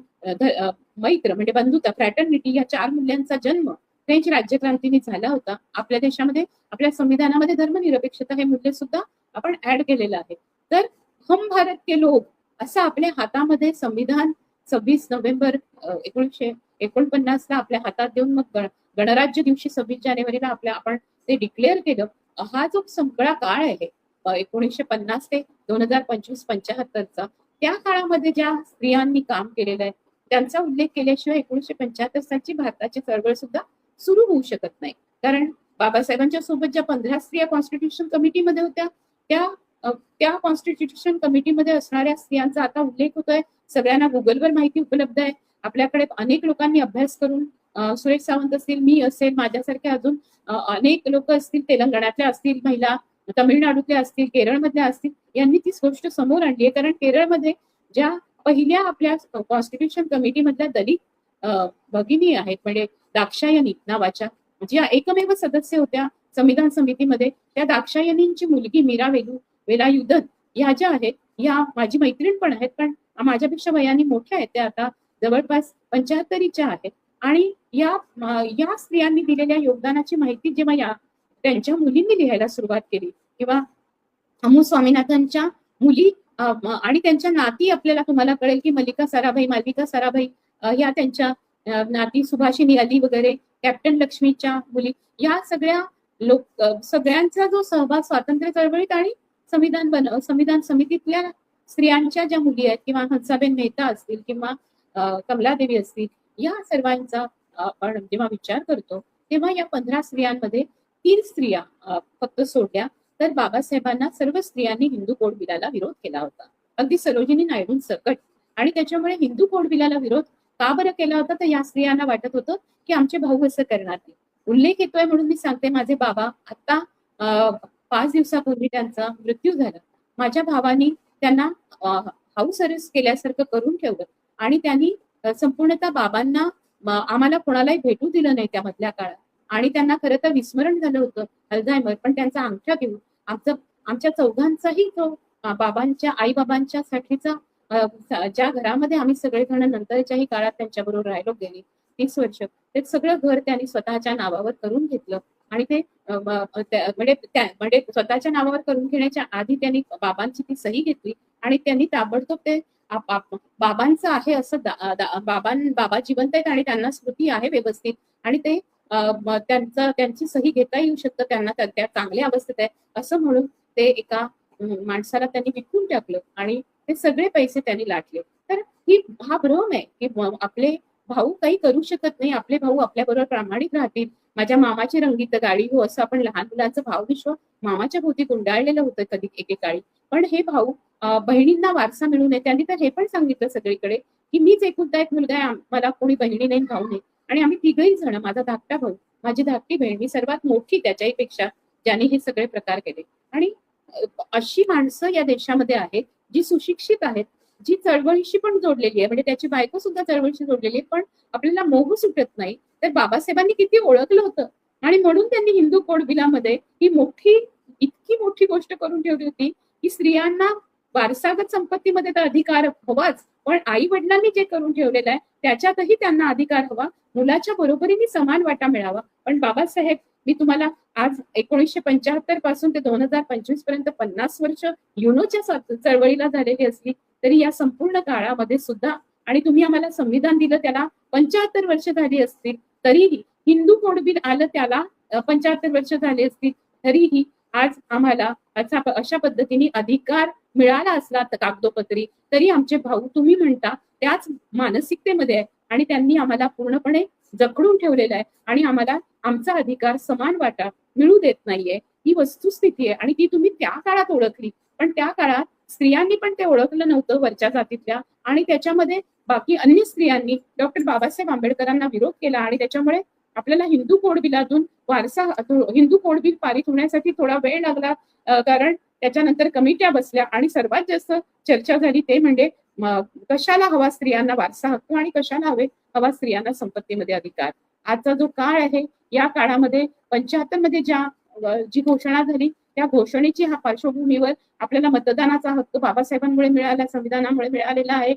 मैत्र म्हणजे बंधुता, फ्रॅटर्निटी या 4 मूल्यांचा जन्म फ्रेंच राज्यक्रांतीने झाला होता. आपल्या देशामध्ये, आपल्या संविधानामध्ये धर्मनिरपेक्षता हे मूल्य सुद्धा आपण ऍड केलेलं आहे. तर हम भारत के लोक असं आपल्या हातामध्ये संविधान 26 नोव्हेंबर 1949 ला आपल्या हातात देऊन मग गणराज्य दिवशी 26 जानेवारीला आपण ते डिक्लेअर केलं. हा जो सगळा काळ आहे 1950 ते 2025-75चा त्या काळामध्ये ज्या स्त्रियांनी काम केलेलं आहे त्यांचा उल्लेख केल्याशिवाय 1975 सालची भारताची चळवळ सुद्धा सुरू होऊ शकत नाही. कारण बाबासाहेबांच्या सोबत ज्या 15 स्त्रिया कॉन्स्टिट्यूशन कमिटीमध्ये होत्या त्या कॉन्स्टिट्यूशन कमिटीमध्ये असणाऱ्या स्त्रियांचा आता उल्लेख होतोय. सगळ्यांना गुगलवर माहिती उपलब्ध आहे. आपल्याकडे अनेक लोकांनी अभ्यास करून सुरेश सावंत असतील, मी असेल, माझ्यासारखे अजून अनेक लोक असतील, तेलंगणातल्या असतील महिला, तमिळनाडूतल्या असतील, केरळमधल्या असतील, यांनी तीच गोष्ट समोर आणली आहे. कारण केरळमध्ये ज्या पहिल्या आपल्या कॉन्स्टिट्यूशन कमिटीमधल्या दलित भगिनी आहेत, म्हणजे दाक्षायणी नावाच्या, ज्या एकमेव सदस्य होत्या संविधान समितीमध्ये, त्या दाक्षायणींची मुलगी मीरा वेलायुधन ह्या ज्या आहेत, ह्या माझी मैत्रीण पण आहेत, पण माझ्यापेक्षा वयाने मोठ्या आहेत. त्या आता जवळपास 75च्या आहेत. आणि या स्त्रियांनी दिलेल्या योगदानाची माहिती जेव्हा त्यांच्या मुलींनी लिहायला सुरुवात केली, किंवा अमू स्वामीनाथनच्या मुली आणि त्यांच्या नाती, आपल्याला तुम्हाला कळेल की मालविका साराभाई ह्या त्यांच्या नाती, सुभाषिनी अली वगैरे, कॅप्टन लक्ष्मीच्या मुली, या सगळ्यांचा जो सहभाग स्वातंत्र्य चळवळीत आणि संविधान समितीतल्या स्त्रियांच्या ज्या मुली आहेत, किंवा हंसाबेन मेहता असतील किंवा कमलादेवी असतील, या सर्वांचा आपण जेव्हा विचार करतो तेव्हा या 15 स्त्रियांमध्ये 3 स्त्रिया फक्त सोडल्या, तर बाबासाहेबांना सर्व स्त्रियांनी हिंदू कोड बिलाला विरोध केला होता, अगदी सरोजिनी नायडू सकट. आणि त्याच्यामुळे हिंदू कोड बिलाला विरोध का बरं केला होता, तर या स्त्रियांना वाटत होतं की आमचे भाऊ असं करणार नाही. उल्लेख येतोय म्हणून मी सांगते, माझे बाबा आता 5 दिवसापूर्वी त्यांचा मृत्यू झाला. माझ्या भावानी त्यांना हाऊस अरेस्ट केल्यासारखं करून ठेवलं आणि त्यांनी संपूर्णतः बाबांना आम्हाला कोणालाही भेटू दिलं नाही त्या मधल्या काळात. आणि त्यांना खरं तर विस्मरण झालं होतं, अल्झायमर, पण त्यांचा अंगठा घेऊन आमच्या चौघांचाही जो बाबांच्या आई बाबांच्या साठीचा ज्या घरामध्ये आम्ही सगळेजण नंतरच्याही काळात त्यांच्याबरोबर राहिलो गेली 30 वर्ष, ते सगळं घर त्यांनी स्वतःच्या नावावर करून घेतलं. आणि ते म्हणजे स्वतःच्या नावावर करून घेण्याच्या आधी त्यांनी बाबांची ती सही घेतली आणि त्यांनी ताबडतोब ते बाबांचं आहे असं बाबा जिवंत आहेत आणि त्यांना स्मृती आहे व्यवस्थित, आणि ते त्यांची सही घेता येऊ शकतं, त्यांना त्या चांगल्या अवस्थेत आहे असं म्हणून ते एका माणसाला त्यांनी विकून टाकलं आणि ते सगळे पैसे त्यांनी लाटले. तर हा भ्रम आहे की आपले भाऊ काही करू शकत नाही, आपले भाऊ आपल्या बरोबर प्रामाणिक राहतील, माझ्या मामाची रंगीत गाडी हो, असं आपण लहान मुलांचं भावविश्व मामाच्या भोवती गुंडाळलेलं होतं कधी एकेकाळी. पण हे भाऊ बहिणींना वारसा मिळू नये, त्यांनी तर हे पण सांगितलं सगळीकडे की मीच एकुलता एक मुलगा आहे, मला कोणी बहिणी नाही, भाऊ नाही, आणि आम्ही तिघही जण, माझा धाकटा भाऊ, माझी धाकटी बहीण, मी सर्वात मोठी त्याच्याही पेक्षा, ज्याने हे सगळे प्रकार केले. आणि अशी माणसं या देशामध्ये आहेत जी सुशिक्षित आहेत, जी चळवळीशी पण जोडलेली आहे, म्हणजे त्याची बायको सुद्धा चळवळीशी जोडलेली आहे, पण आपल्याला मोह सुटत नाही. तर बाबासाहेबांनी किती ओळखलं होतं आणि म्हणून त्यांनी हिंदू कोड बिलामध्ये ही इतकी मोठी गोष्ट करून ठेवली होती की स्त्रियांना वारसागत संपत्तीमध्ये तर अधिकार हवाच, पण आई वडिलांनी जे करून ठेवलेलं आहे त्याच्यातही त्यांना अधिकार हवा, मुलाच्या बरोबरीने समान वाटा मिळावा. पण बाबासाहेब, मी तुम्हाला आज 1975 पासून ते 2025 पर्यंत 50 वर्ष युनोच्या चळवळीला झालेली असली तरी या संपूर्ण काळामध्ये सुद्धा, आणि तुम्ही आम्हाला संविधान दिलं त्याला 75 वर्ष झाली असतील तरीही, हिंदू कोड बिल आलं त्याला 75 वर्ष झाली असतील तरीही आज आम्हाला अशा पद्धतीने अधिकार मिळाला असला कागदोपत्री तरी आमचे भाऊ तुम्ही म्हणता त्याच मानसिकतेमध्ये आहे आणि त्यांनी आम्हाला पूर्णपणे जखडून ठेवलेला आहे आणि आम्हाला आमचा अधिकार समान वाटा मिळू देत नाहीये. ही वस्तुस्थिती आहे आणि ती तुम्ही त्या काळात ओळखली, पण त्या काळात स्त्रियांनी पण ते ओळखलं नव्हतं वरच्या जातीतल्या, आणि त्याच्यामध्ये बाकी अन्य स्त्रियांनी डॉक्टर बाबासाहेब आंबेडकरांना विरोध केला आणि त्याच्यामुळे आपल्याला हिंदू कोड बिलातून हिंदू कोड बिल पारित होण्यासाठी थोडा वेळ लागला, कारण त्याच्यानंतर कमिट्या बसल्या आणि सर्वात जास्त चर्चा झाली ते म्हणजे कशाला हवा स्त्रियांना वारसा हक्क आणि कशाला हवा स्त्रियांना संपत्तीमध्ये अधिकार. आजचा जो काळ आहे या काळामध्ये 75 मध्ये जी घोषणा झाली त्या घोषणेची हा पार्श्वभूमीवर आपल्याला मतदानाचा हक्क बाबासाहेबांमुळे मिळाला, संविधानामुळे मिळालेला आहे.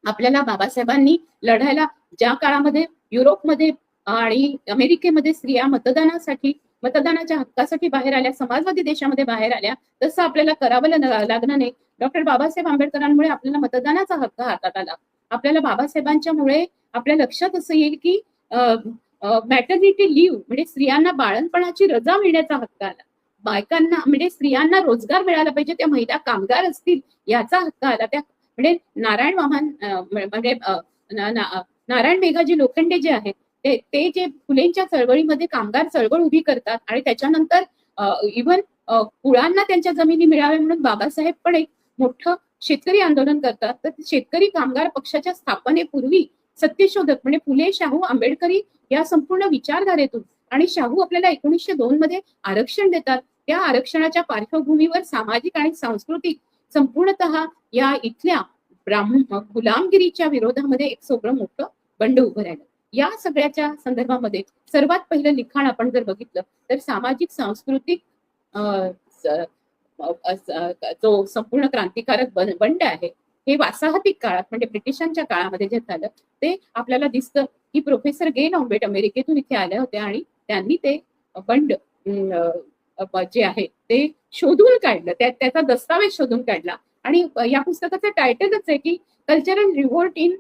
आपल्याला बाबासाहेबांनी लढायला, ज्या काळामध्ये युरोपमध्ये आणि अमेरिकेमध्ये स्त्रिया मतदानाच्या हक्कासाठी बाहेर आल्या, समाजवादी देशामध्ये बाहेर आल्या, तसं आपल्याला करावं लागलं नाही. डॉक्टर बाबासाहेब आंबेडकरांमुळे आपल्याला मतदानाचा हक्क हातात आला. आपल्याला बाबासाहेबांच्यामुळे आपल्या लक्षात असं येईल की मॅटर्निटी लिव्ह म्हणजे स्त्रियांना बाळणपणाची रजा मिळण्याचा हक्क आला, बायकांना म्हणजे स्त्रियांना रोजगार मिळाला पाहिजे, त्या महिला कामगार असतील याचा हक्क आला, त्या म्हणजे नारायण वाहन म्हणजे नारायण मेघाजी लोखंडे जे आहेत ते जे फुलेंच्या चळवळीमध्ये कामगार चळवळ उभी करतात आणि त्याच्यानंतर इव्हन कुळांना त्यांच्या जमिनी मिळाव्या म्हणून बाबासाहेब पण एक मोठं शेतकरी आंदोलन करतात. तर शेतकरी कामगार पक्षाच्या स्थापनेपूर्वी सत्यशोधक म्हणजे फुले, शाहू, आंबेडकरी या संपूर्ण विचारधारेतून आणि शाहू आपल्याला 1902 मध्ये आरक्षण देतात. त्या आरक्षणाच्या पार्श्वभूमीवर सामाजिक आणि सांस्कृतिक संपूर्णतः या इथल्या गुलामगिरीच्या विरोधामध्ये एक सगळं मोठं बंड उभं राहिलं. या सगळ्याच्या संदर्भामध्ये सर्वात पहिलं लिखाण आपण जर बघितलं तर सामाजिक सांस्कृतिक जो संपूर्ण क्रांतिकारक बंड आहे हे वासाहतिक काळात म्हणजे ब्रिटिशांच्या काळामध्ये जे झालं ते आपल्याला दिसतं की प्रोफेसर गे लॉम्बेट अमेरिकेतून इथे आले होते आणि त्यांनी ते बंड जे आहे ते शोधून काढलं, त्याचा दस्तावेज शोधून काढला. आणि या पुस्तकाचं टायटलच आहे की cultural revolt in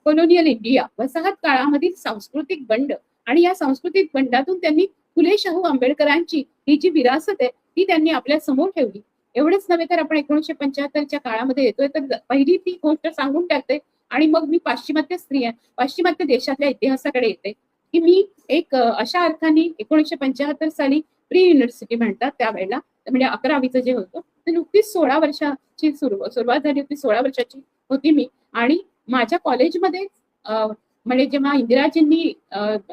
colonial India, वसाहत काळामधील सांस्कृतिक बंड. आणि या सांस्कृतिक बंडातून त्यांनी फुले, शाहू, आंबेडकरांची ही जी विरासत आहे ती त्यांनी आपल्या समोर ठेवली. एवढंच नव्हे तर आपण 1975च्या काळामध्ये येतोय तर पहिली ती गोष्ट सांगून टाकते आणि मग मी पाश्चिमात्य देशातल्या इतिहासाकडे येते की मी एक अशा अर्थाने 1975 साली प्री युनिव्हर्सिटी म्हणतात त्यावेळेला म्हणजे 11वीचं जे होतं ते नुकतीच 16 वर्षाची सुरुवात झाली होती. 16 वर्षाची होती मी आणि माझ्या कॉलेजमध्ये म्हणजे जेव्हा इंदिराजींनी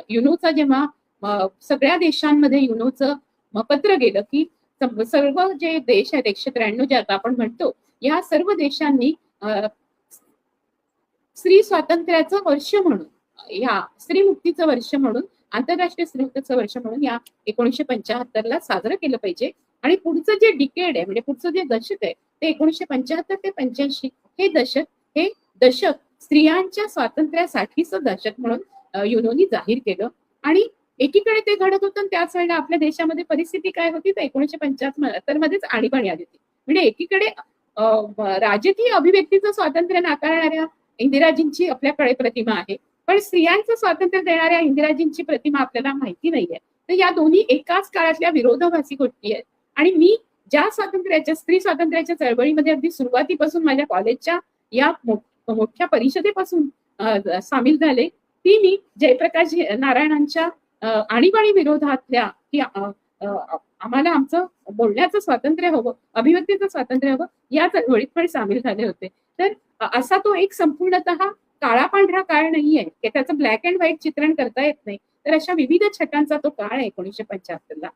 युनोचा जेव्हा सगळ्या देशांमध्ये युनोचं पत्र गेलं की सर्व जे देश आहेत 193 जे आता आपण म्हणतो या सर्व देशांनी स्त्री स्वातंत्र्याचं वर्ष म्हणून या स्त्री मुक्तीचं वर्ष म्हणून आंतरराष्ट्रीय स्त्री मुक्तीचं वर्ष म्हणून या 1975ला साजरं केलं पाहिजे. आणि पुढचं जे डिकेड आहे म्हणजे पुढचं जे दशक आहे ते 1975 ते 85 हे दशक स्त्रियांच्या स्वातंत्र्यासाठीचं दशक म्हणून युनोनी जाहीर केलं. आणि एकीकडे ते घडत होतं त्याच वेळेला आपल्या देशामध्ये परिस्थिती काय होती तर 1975 मध्येच आणीबाणी आली होती. म्हणजे एकीकडे राजकीय अभिव्यक्तीचं स्वातंत्र्य नाकारणाऱ्या इंदिराजींची आपल्याकडे प्रतिमा आहे पण स्त्रियांचं स्वातंत्र्य देणाऱ्या इंदिराजींची प्रतिमा आपल्याला माहिती नाहीये. तर या दोन्ही एकाच काळातल्या विरोधाभासी गोष्टी आहेत. आणि मी ज्या स्त्री स्वातंत्र्याच्या चळवळीमध्ये अगदी सुरुवातीपासून माझ्या कॉलेजच्या या मोठ्या परिषदेपासून सामील झाले ती मी जयप्रकाश नारायणांच्या आणीबाणी विरोधातल्या की आम्हाला आमचं बोलण्याचं स्वातंत्र्य हवं, अभिव्यक्तीचं स्वातंत्र्य हवं या चळवळीत पण सामील झाले होते. तर असा तो एक संपूर्णतः काळा पांढरा काळ नाहीये की त्याचं ब्लॅक अँड व्हाईट चित्रण करता येत नाही. तर अशा विविध छटांचा तो काळ आहे 1975ला.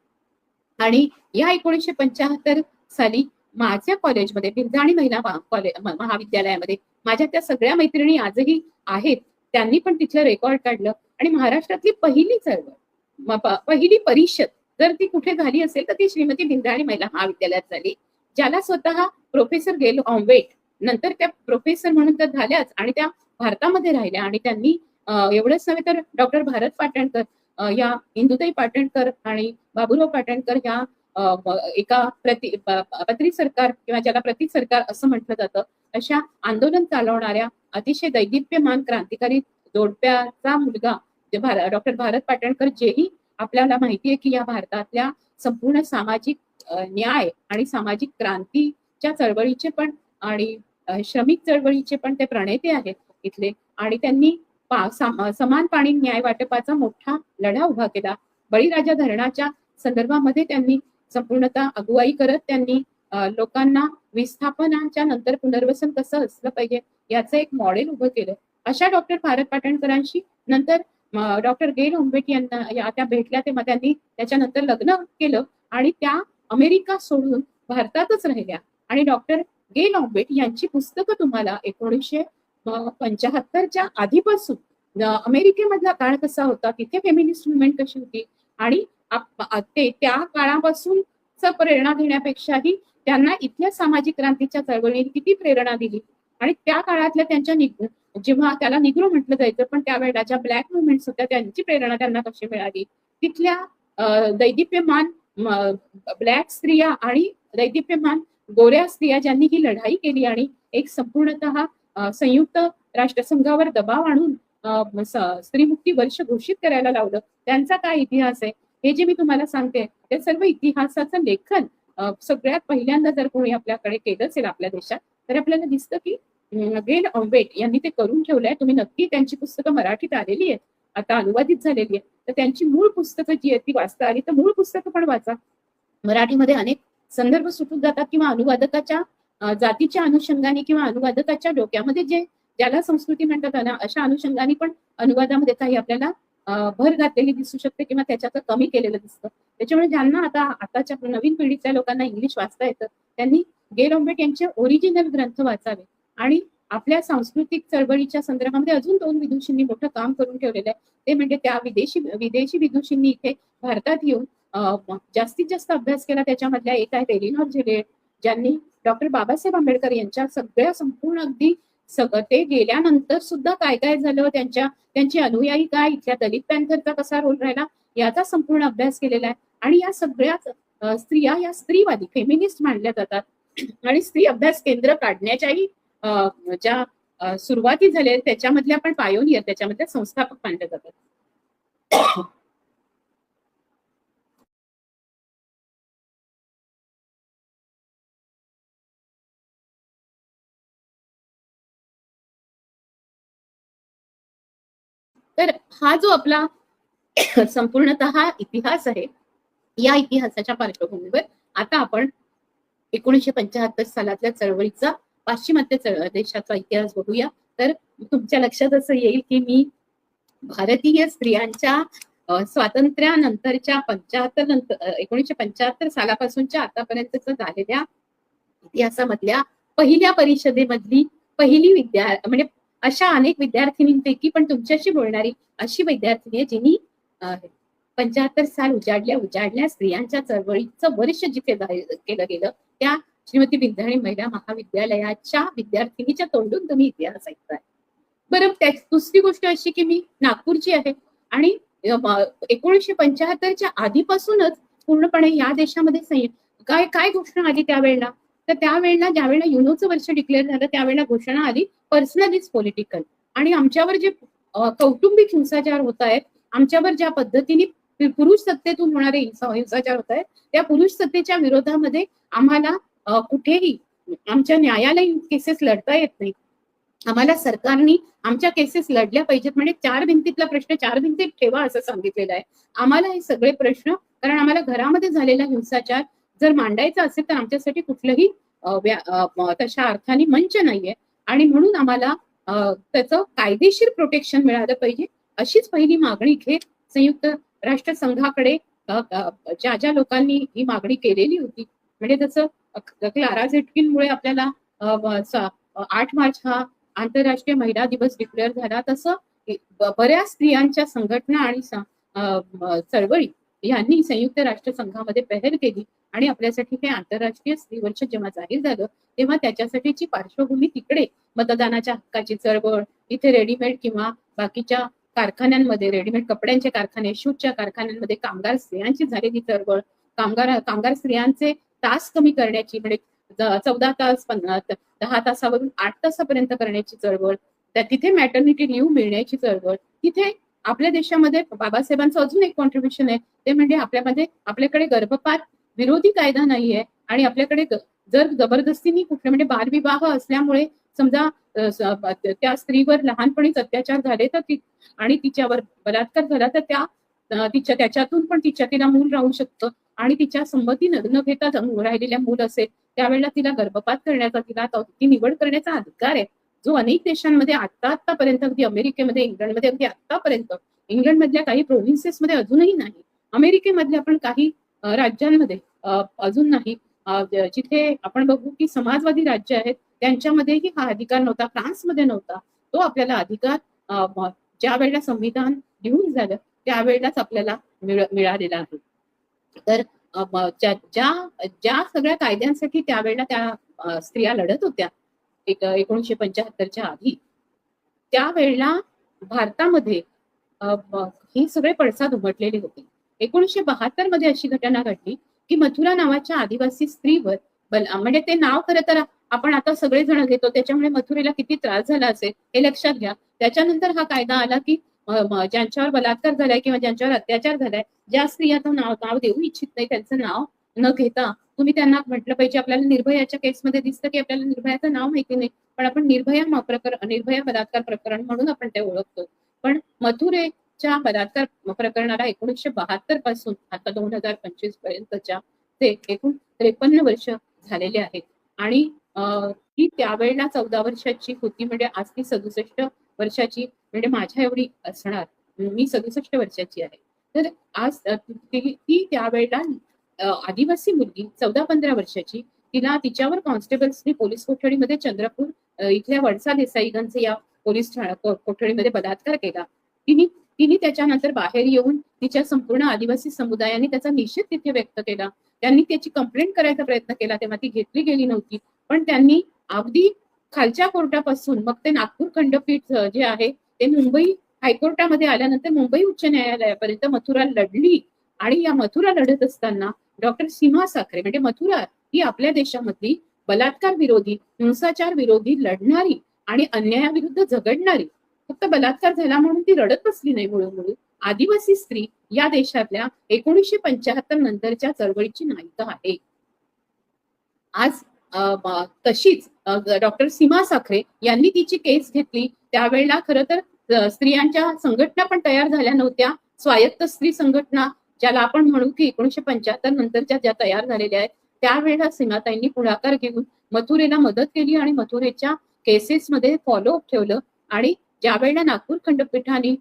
आणि या 1975 साली माझ्या कॉलेजमध्ये बिरजाणी महिला महाविद्यालयामध्ये माझ्या त्या सगळ्या मैत्रिणी आजही आहेत. त्यांनी पण तिथलं रेकॉर्ड काढलं आणि महाराष्ट्रातली पहिली चळवळ पहिली परिषद जर ती कुठे झाली असेल तर ती श्रीमती बिरजाणी महिला महाविद्यालयात झाली, ज्याला स्वतः प्रोफेसर गे लॉम्बेट नंतर त्या प्रोफेसर म्हणून तर झाल्याच आणि त्या भारतामध्ये राहिल्या. आणि त्यांनी एवढंच नव्हे तर डॉक्टर भारत पाटणकर या इंदुताई पाटणकर आणि बाबूराव पाटणकर ह्या एका पत्री सरकार किंवा ज्याला प्रति सरकार असं म्हटलं जातं अशा आंदोलन चालवणाऱ्या अतिशय दैदिप्यमान क्रांतिकारी जोडप्याचा मुलगा डॉक्टर भारत पाटणकर जेही आपल्याला माहितीये की या भारतातल्या संपूर्ण सामाजिक न्याय आणि सामाजिक क्रांतीच्या चळवळीचे पण आणि श्रमिक चळवळीचे पण ते प्रणेते आहेत इथले. आणि त्यांनी समान पाणी न्याय वाटपाचा मोठा लढा उभा केला. बळीराजा धरणाच्या संदर्भामध्ये त्यांनी संपूर्णतः अगुवाई करत त्यांनी लोकांना विस्थापनाच्या नंतर पुनर्वसन कसं असलं पाहिजे याचं एक मॉडेल उभं केलं. अशा डॉक्टर भारत पाटणकरांशी नंतर डॉक्टर गे लॉम्बेट यांना त्या भेटल्या तेव्हा त्यांनी त्याच्यानंतर लग्न केलं आणि त्या अमेरिका सोडून भारतातच राहिल्या. आणि डॉक्टर गे लॉम्बेट यांची पुस्तकं तुम्हाला 1975च्या आधीपासून अमेरिकेमधला काळ कसा होता, तिथे फेमिनिस्ट मुवमेंट कशी होती आणि त्या काळापासून प्रेरणा घेण्यापेक्षाही त्यांना इथल्या सामाजिक क्रांतीच्या चळवळीने किती प्रेरणा दिली. आणि त्या काळातल्या त्यांच्या जेव्हा त्याला निग्रो म्हटलं जायचं पण त्यावेळेला ज्या ब्लॅक मुवमेंट्स होत्या त्यांची प्रेरणा त्यांना कशी मिळाली, तिथल्या दैदिप्यमान ब्लॅक स्त्रिया आणि दैदिप्यमान गोऱ्या स्त्रिया ज्यांनी ही लढाई केली आणि एक संपूर्णतः संयुक्त राष्ट्रसंघावर दबाव आणून स्त्रीमुक्ती वर्ष घोषित करायला लावलं, त्यांचा काय इतिहास आहे हे जे मी तुम्हाला सांगते ते सर्व इतिहासाचं लेखन सगळ्यात पहिल्यांदा जर कोणी आपल्याकडे केलं असेल आपल्या देशात तर आपल्याला दिसतं की गेल ऑम्वेट यांनी ते करून ठेवलंय. तुम्ही नक्की त्यांची पुस्तकं मराठीत आलेली आहेत, आता अनुवादित झालेली आहे, तर त्यांची मूळ पुस्तकं जी आहेत ती वाचता आली तर मूळ पुस्तकं पण वाचा. मराठीमध्ये अनेक संदर्भ सुटून जातात किंवा अनुवादकाच्या जातीच्या अनुषंगाने किंवा अनुवादकाच्या डोक्यामध्ये जे ज्याला संस्कृती म्हणतात ना, अशा अनुषंगाने पण अनुवादामध्ये काही आपल्याला भर घातलेली दिसू शकते किंवा त्याच्यात कमी केलेलं दिसतं. त्याच्यामुळे ज्यांना आताच्या नवीन पिढीच्या लोकांना इंग्लिश वाचता येतं त्यांनी गेल ऑम्वेट यांचे ओरिजिनल ग्रंथ वाचावे. आणि आपल्या सांस्कृतिक चळवळीच्या संदर्भामध्ये अजून 2 विदुषींनी मोठं काम करून ठेवलेलं आहे. ते म्हणजे त्या विदेशी विदुषींनी इथे भारतात येऊन जास्तीत जास्त अभ्यास केला. त्याच्यामधल्या एक आहेत एलिनॉर जिलेट, ज्यांनी डॉक्टर बाबासाहेब आंबेडकर यांच्या सगळ्या संपूर्ण अगदी सगळं ते गेल्यानंतर सुद्धा काय काय झालं, त्यांची अनुयायी काय, इथल्या दलित पॅन्थरचा कसा रोल राहिला याचा संपूर्ण अभ्यास केलेला आहे. आणि या सगळ्याच स्त्रिया या स्त्रीवादी फेमिनिस्ट मानल्या जातात आणि स्त्री अभ्यास केंद्र काढण्याच्याही ज्या सुरुवाती झाल्या त्याच्यामधल्या पण पायोनियर, त्याच्यामधल्या संस्थापक मानल्या जातात. तर हा जो आपला संपूर्णतः इतिहास आहे, या इतिहासाच्या पार्श्वभूमीवर आता आपण 1975 सालातल्या चळवळीचा पाश्चिमात्य देशाचा इतिहास बघूया. तर तुमच्या लक्षात असं येईल की मी भारतीय स्त्रियांच्या स्वातंत्र्यानंतरच्या 1975 सालापासूनच्या आतापर्यंतच झालेल्या इतिहासामधल्या पहिल्या परिषदेमधली पहिली म्हणजे अशा अनेक विद्यार्थिनींपैकी पण तुमच्याशी बोलणारी अशी विद्यार्थिनी आहे जिनी 75 साल उजाडल्या स्त्रियांच्या चळवळीचं वर्ष जिथे केलं गेलं त्या श्रीमती विद्यार्थी महिला महाविद्यालयाच्या विद्यार्थिनीच्या तोंडून तुम्ही इतिहास ऐकताय. बरं, दुसरी गोष्ट अशी की मी नागपूरची आहे आणि 1975च्या आधीपासूनच पूर्णपणे या देशामध्ये काय काय घोषणा आली त्यावेळेला, तर त्यावेळेला ज्यावेळेला युनोचं वर्ष डिक्लेअर झालं त्यावेळेला घोषणा आली पर्सनल इज पॉलिटिकल. आणि आमच्यावर जे कौटुंबिक हिंसाचार होत आहेत, आमच्यावर ज्या पद्धतीने पुरुष सत्तेतून होणारे हिंसाचार होत आहेत, त्या पुरुष सत्तेच्या विरोधामध्ये आम्हाला कुठेही आमच्या न्यायालयीन केसेस लढता येत नाही. आम्हाला सरकारने आमच्या केसेस लढल्या पाहिजेत. म्हणजे 4 भिंतीतला प्रश्न 4 भिंतीत ठेवा असं सांगितलेलं आहे. आम्हाला हे सगळे प्रश्न, कारण आम्हाला घरामध्ये झालेला हिंसाचार जर मांडायचा असेल तर आमच्यासाठी कुठलंही तशा अर्थाने मंच नाहीये आणि म्हणून आम्हाला त्याचं कायदेशीर प्रोटेक्शन मिळालं पाहिजे अशीच पहिली मागणी घेत संयुक्त राष्ट्र संघाकडे ज्या लोकांनी ही मागणी केलेली होती, म्हणजे जसं क्लारा झेटकिनमुळे आपल्याला 8 मार्च हा आंतरराष्ट्रीय महिला दिवस डिक्लेअर झाला, तसं बऱ्याच स्त्रियांच्या संघटना आणि चळवळी यांनी संयुक्त राष्ट्र संघामध्ये पहल केली आणि आपल्यासाठी हे आंतरराष्ट्रीय स्त्री वर्ष जेव्हा जाहीर झालं तेव्हा त्याच्यासाठीची पार्श्वभूमी तिकडे मतदानाच्या हक्काची चळवळ, इथे रेडीमेड किंवा बाकीच्या कारखान्यांमध्ये रेडीमेड कपड्यांचे कारखाने, शूजच्या कारखान्यांमध्ये कामगार स्त्रियांची झालेली चळवळ, कामगार स्त्रियांचे तास कमी करण्याची, म्हणजे 14 तास 10 तासावरून 8 तासापर्यंत करण्याची चळवळ, तिथे मॅटर्निटी लिव्ह मिळण्याची चळवळ. तिथे आपल्या देशामध्ये बाबासाहेबांचं अजून एक कॉन्ट्रीब्युशन आहे, ते म्हणजे आपल्याकडे गर्भपात विरोधी कायदा नाहीये आणि आपल्याकडे जर जबरदस्तीने कुठले म्हणजे बालविवाह असल्यामुळे समजा त्या स्त्रीवर लहानपणीच अत्याचार झाले तर आणि तिच्यावर बलात्कार झाला तर त्याच्यातून पण तिला मूल राहू शकतं आणि तिच्या संमतीनं न घेता राहिलेल्या मूल असेल त्यावेळेला तिला गर्भपात करण्याचा, ती निवड करण्याचा अधिकार आहे, जो अनेक देशांमध्ये आतापर्यंत, अगदी अमेरिकेमध्ये, इंग्लंडमध्ये, अगदी आतापर्यंत इंग्लंडमधल्या काही प्रोव्हिन्सेसमध्ये अजूनही नाही, अमेरिकेमधल्या पण काही राज्यांमध्ये अजून नाही, जिथे आपण बघू की समाजवादी राज्य आहेत त्यांच्यामध्येही हा अधिकार नव्हता, फ्रान्समध्ये नव्हता. तो आपल्याला अधिकार ज्या वेळेला संविधान लिहून झालं त्यावेळेलाच आपल्याला मिळालेला आहे. तर ज्या सगळ्या कायद्यांसाठी त्यावेळेला त्या स्त्रिया लढत होत्या 1975च्या आधी, त्यावेळेला भारतामध्ये हे सगळे पडसाद उमटलेले होते. 1972 मध्ये अशी घटना घडली की मथुरा नावाच्या आदिवासी स्त्रीवर म्हणजे ते नाव खरं तर आपण आता सगळेजण घेतो, त्याच्यामुळे मथुरेला किती त्रास झाला असेल हे लक्षात घ्या. त्याच्यानंतर हा कायदा आला की ज्यांच्यावर बलात्कार झालाय किंवा ज्यांच्यावर अत्याचार झालाय, ज्या स्त्रिया नाव देऊ इच्छित नाही त्यांचं नाव न घेता तुम्ही त्यांना म्हटलं पाहिजे. आपल्याला निर्भयाच्या केसमध्ये दिसतं की आपल्याला निर्भयाचं नाव माहिती नाही, पण आपण निर्भया बलात्कार प्रकरण म्हणून आपण ते ओळखतो. पण मथुरेच्या बलात्कार प्रकरणाला 1972 पासून आता 2025 पर्यंतच्या ते एकूण 53 वर्ष झालेले आहेत. आणि ती त्यावेळेला 14 वर्षाची होती, म्हणजे आज ती 67 वर्षाची, म्हणजे माझ्या एवढी असणार. मी 67 वर्षाची आहे. तर आज ती त्यावेळेला आदिवासी मुलगी 14-15 वर्षाची, तिला तिच्यावर कॉन्स्टेबल्सनी पोलीस कोठडीमध्ये चंद्रपूर इथल्या वडसा देसाईगंज या पोलीस कोठडीमध्ये बलात्कार केला. तिने तिने त्याच्यानंतर बाहेर येऊन तिच्या संपूर्ण आदिवासी समुदायाने त्याचा निषेध तिथे व्यक्त केला. त्यांनी त्याची कंप्लेंट करायचा प्रयत्न केला, तेव्हा ती घेतली गेली नव्हती. पण त्यांनी अगदी खालच्या कोर्टापासून मग ते नागपूर खंडपीठ जे आहे ते मुंबई हायकोर्टामध्ये आल्यानंतर मुंबई उच्च न्यायालयापर्यंत मथुरा लढली. आणि या मथुरा लढत असताना डॉक्टर सीमा साखरे, म्हणजे मथुरा ही आपल्या देशामधली बलात्कार विरोधी, हिंसाचार विरोधी लढणारी आणि अन्यायाविरुद्ध झगडणारी, फक्त बलात्कार झाला म्हणून ती रडत बसली नाही, मुळून आदिवासी स्त्री या देशातल्या 1975 नंतरच्या चळवळीची नायिका आहे. आज तशीच डॉक्टर सीमा साखरे यांनी तिची केस घेतली. त्यावेळेला खरं तर स्त्रियांच्या संघटना पण तयार झाल्या नव्हत्या. स्वायत्त स्त्री संघटना ज्याला आपण म्हणू की 1975 नंतरच्या ज्या तयार झालेल्या आहेत, त्यावेळेला सीमाताईंनी पुढाकार घेऊन मथुरेला मदत केली आणि मथुरेच्या केसेसमध्ये फॉलोअप ठेवलं. आणि ज्या वेळेला नागपूर खंडपीठाने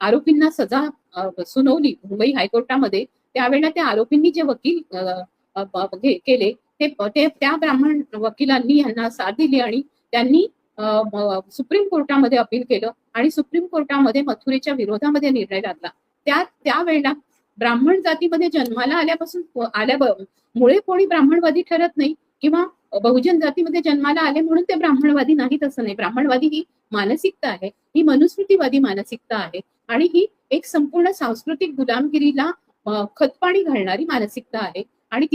आरोपींना सजा सुनावली मुंबई हायकोर्टामध्ये, त्यावेळेला त्या आरोपींनी जे वकील केले ते त्या ब्राह्मण वकिलांनी यांना साथ दिली आणि त्यांनी सुप्रीम कोर्टामध्ये अपील केलं आणि सुप्रीम कोर्टामध्ये मथुरेच्या विरोधामध्ये निर्णय लागला. त्यावेळेला ब्राह्मण जातीमध्ये जन्माला आल्यापासून मुळे कोणी ब्राह्मणवादी ठरत नाही, किंवा बहुजन जातीमध्ये जन्माला आले म्हणून ते ब्राह्मणवादी नाहीत असं नाही. ब्राह्मणवादी ही मानसिकता आहे, ही मनुस्मृतीवादी मानसिकता आहे आणि ही एक संपूर्ण सांस्कृतिक गुलामगिरीला खतपाणी घालणारी मानसिकता आहे. आणि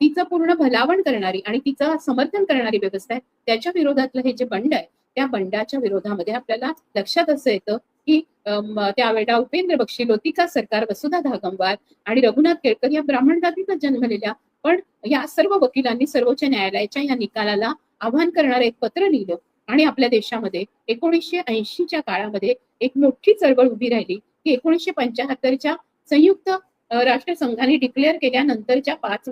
तिचं पूर्ण भलावण करणारी आणि तिचं समर्थन करणारी व्यवस्था आहे. त्याच्या विरोधातलं हे जे बंड आहे, त्या बंडाच्या विरोधामध्ये आपल्याला लक्षात असं येतं की त्यावेळेला उपेंद्र बक्षी, लोतिका सरकार, वसुधा धागंबार आणि रघुनाथ केळकर या ब्राह्मण जातीतच जन्मलेल्या, पण या सर्व वकिलांनी सर्वोच्च न्यायालयाच्या या निकालाला आव्हान करणारं एक पत्र लिहिलं. आणि आपल्या देशामध्ये 1980च्या काळामध्ये एक मोठी चळवळ उभी राहिली की 1975च्या संयुक्त राष्ट्रसंघाने डिक्लेअर केल्यानंतरच्या 5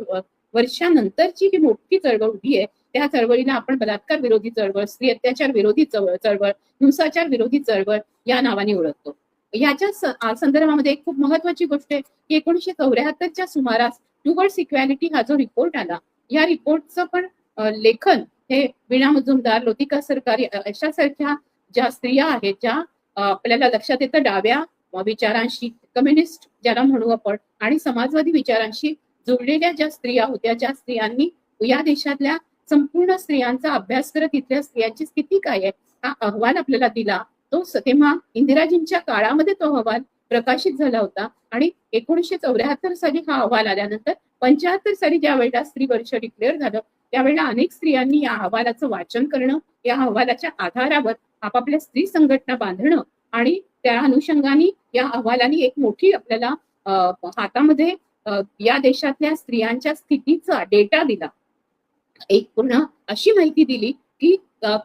वर्षानंतरची ही मोठी चळवळ उभी आहे. त्या चळवळीला आपण बलात्कार विरोधी चळवळ, स्त्री अत्याचार विरोधी चळवळ, हिंसाचार विरोधी चळवळ या नावाने ओळखतो. याच्या संदर्भामध्ये एक खूप महत्वाची गोष्ट आहे की 1974च्या सुमारास टुवर्ड्स इक्वॅलिटी हा जो रिपोर्ट आला, या रिपोर्टचं पण लेखन हे वीणा मुजुमदार, लोतिका सरकारी अशा सारख्या ज्या स्त्रिया आहेत, ज्या आपल्याला लक्षात येतं डाव्या विचारांशी, कम्युनिस्ट ज्याला म्हणू आपण, आणि समाजवादी विचारांशी जोडलेल्या ज्या स्त्रिया होत्या, ज्या स्त्रियांनी या देशातल्या संपूर्ण स्त्रियांचा अभ्यास करत इथल्या स्त्रियांची स्थिती काय आहे हा अहवाल आपल्याला दिला. तो तेव्हा इंदिराजींच्या काळामध्ये तो अहवाल प्रकाशित झाला होता. आणि 1974 साली हा अहवाल आल्यानंतर 75 साली ज्या वेळेला स्त्री वर्ष डिक्लेअर झालं, त्यावेळेला अनेक स्त्रियांनी या अहवालाचं वाचन करणं, या अहवालाच्या आधारावर आपापल्या स्त्री संघटना बांधणं आणि त्या अनुषंगाने या अहवालाने एक मोठी आपल्याला हातामध्ये या देशातल्या स्त्रियांच्या स्थितीचा डेटा दिला. एक पूर्ण अशी माहिती दिली की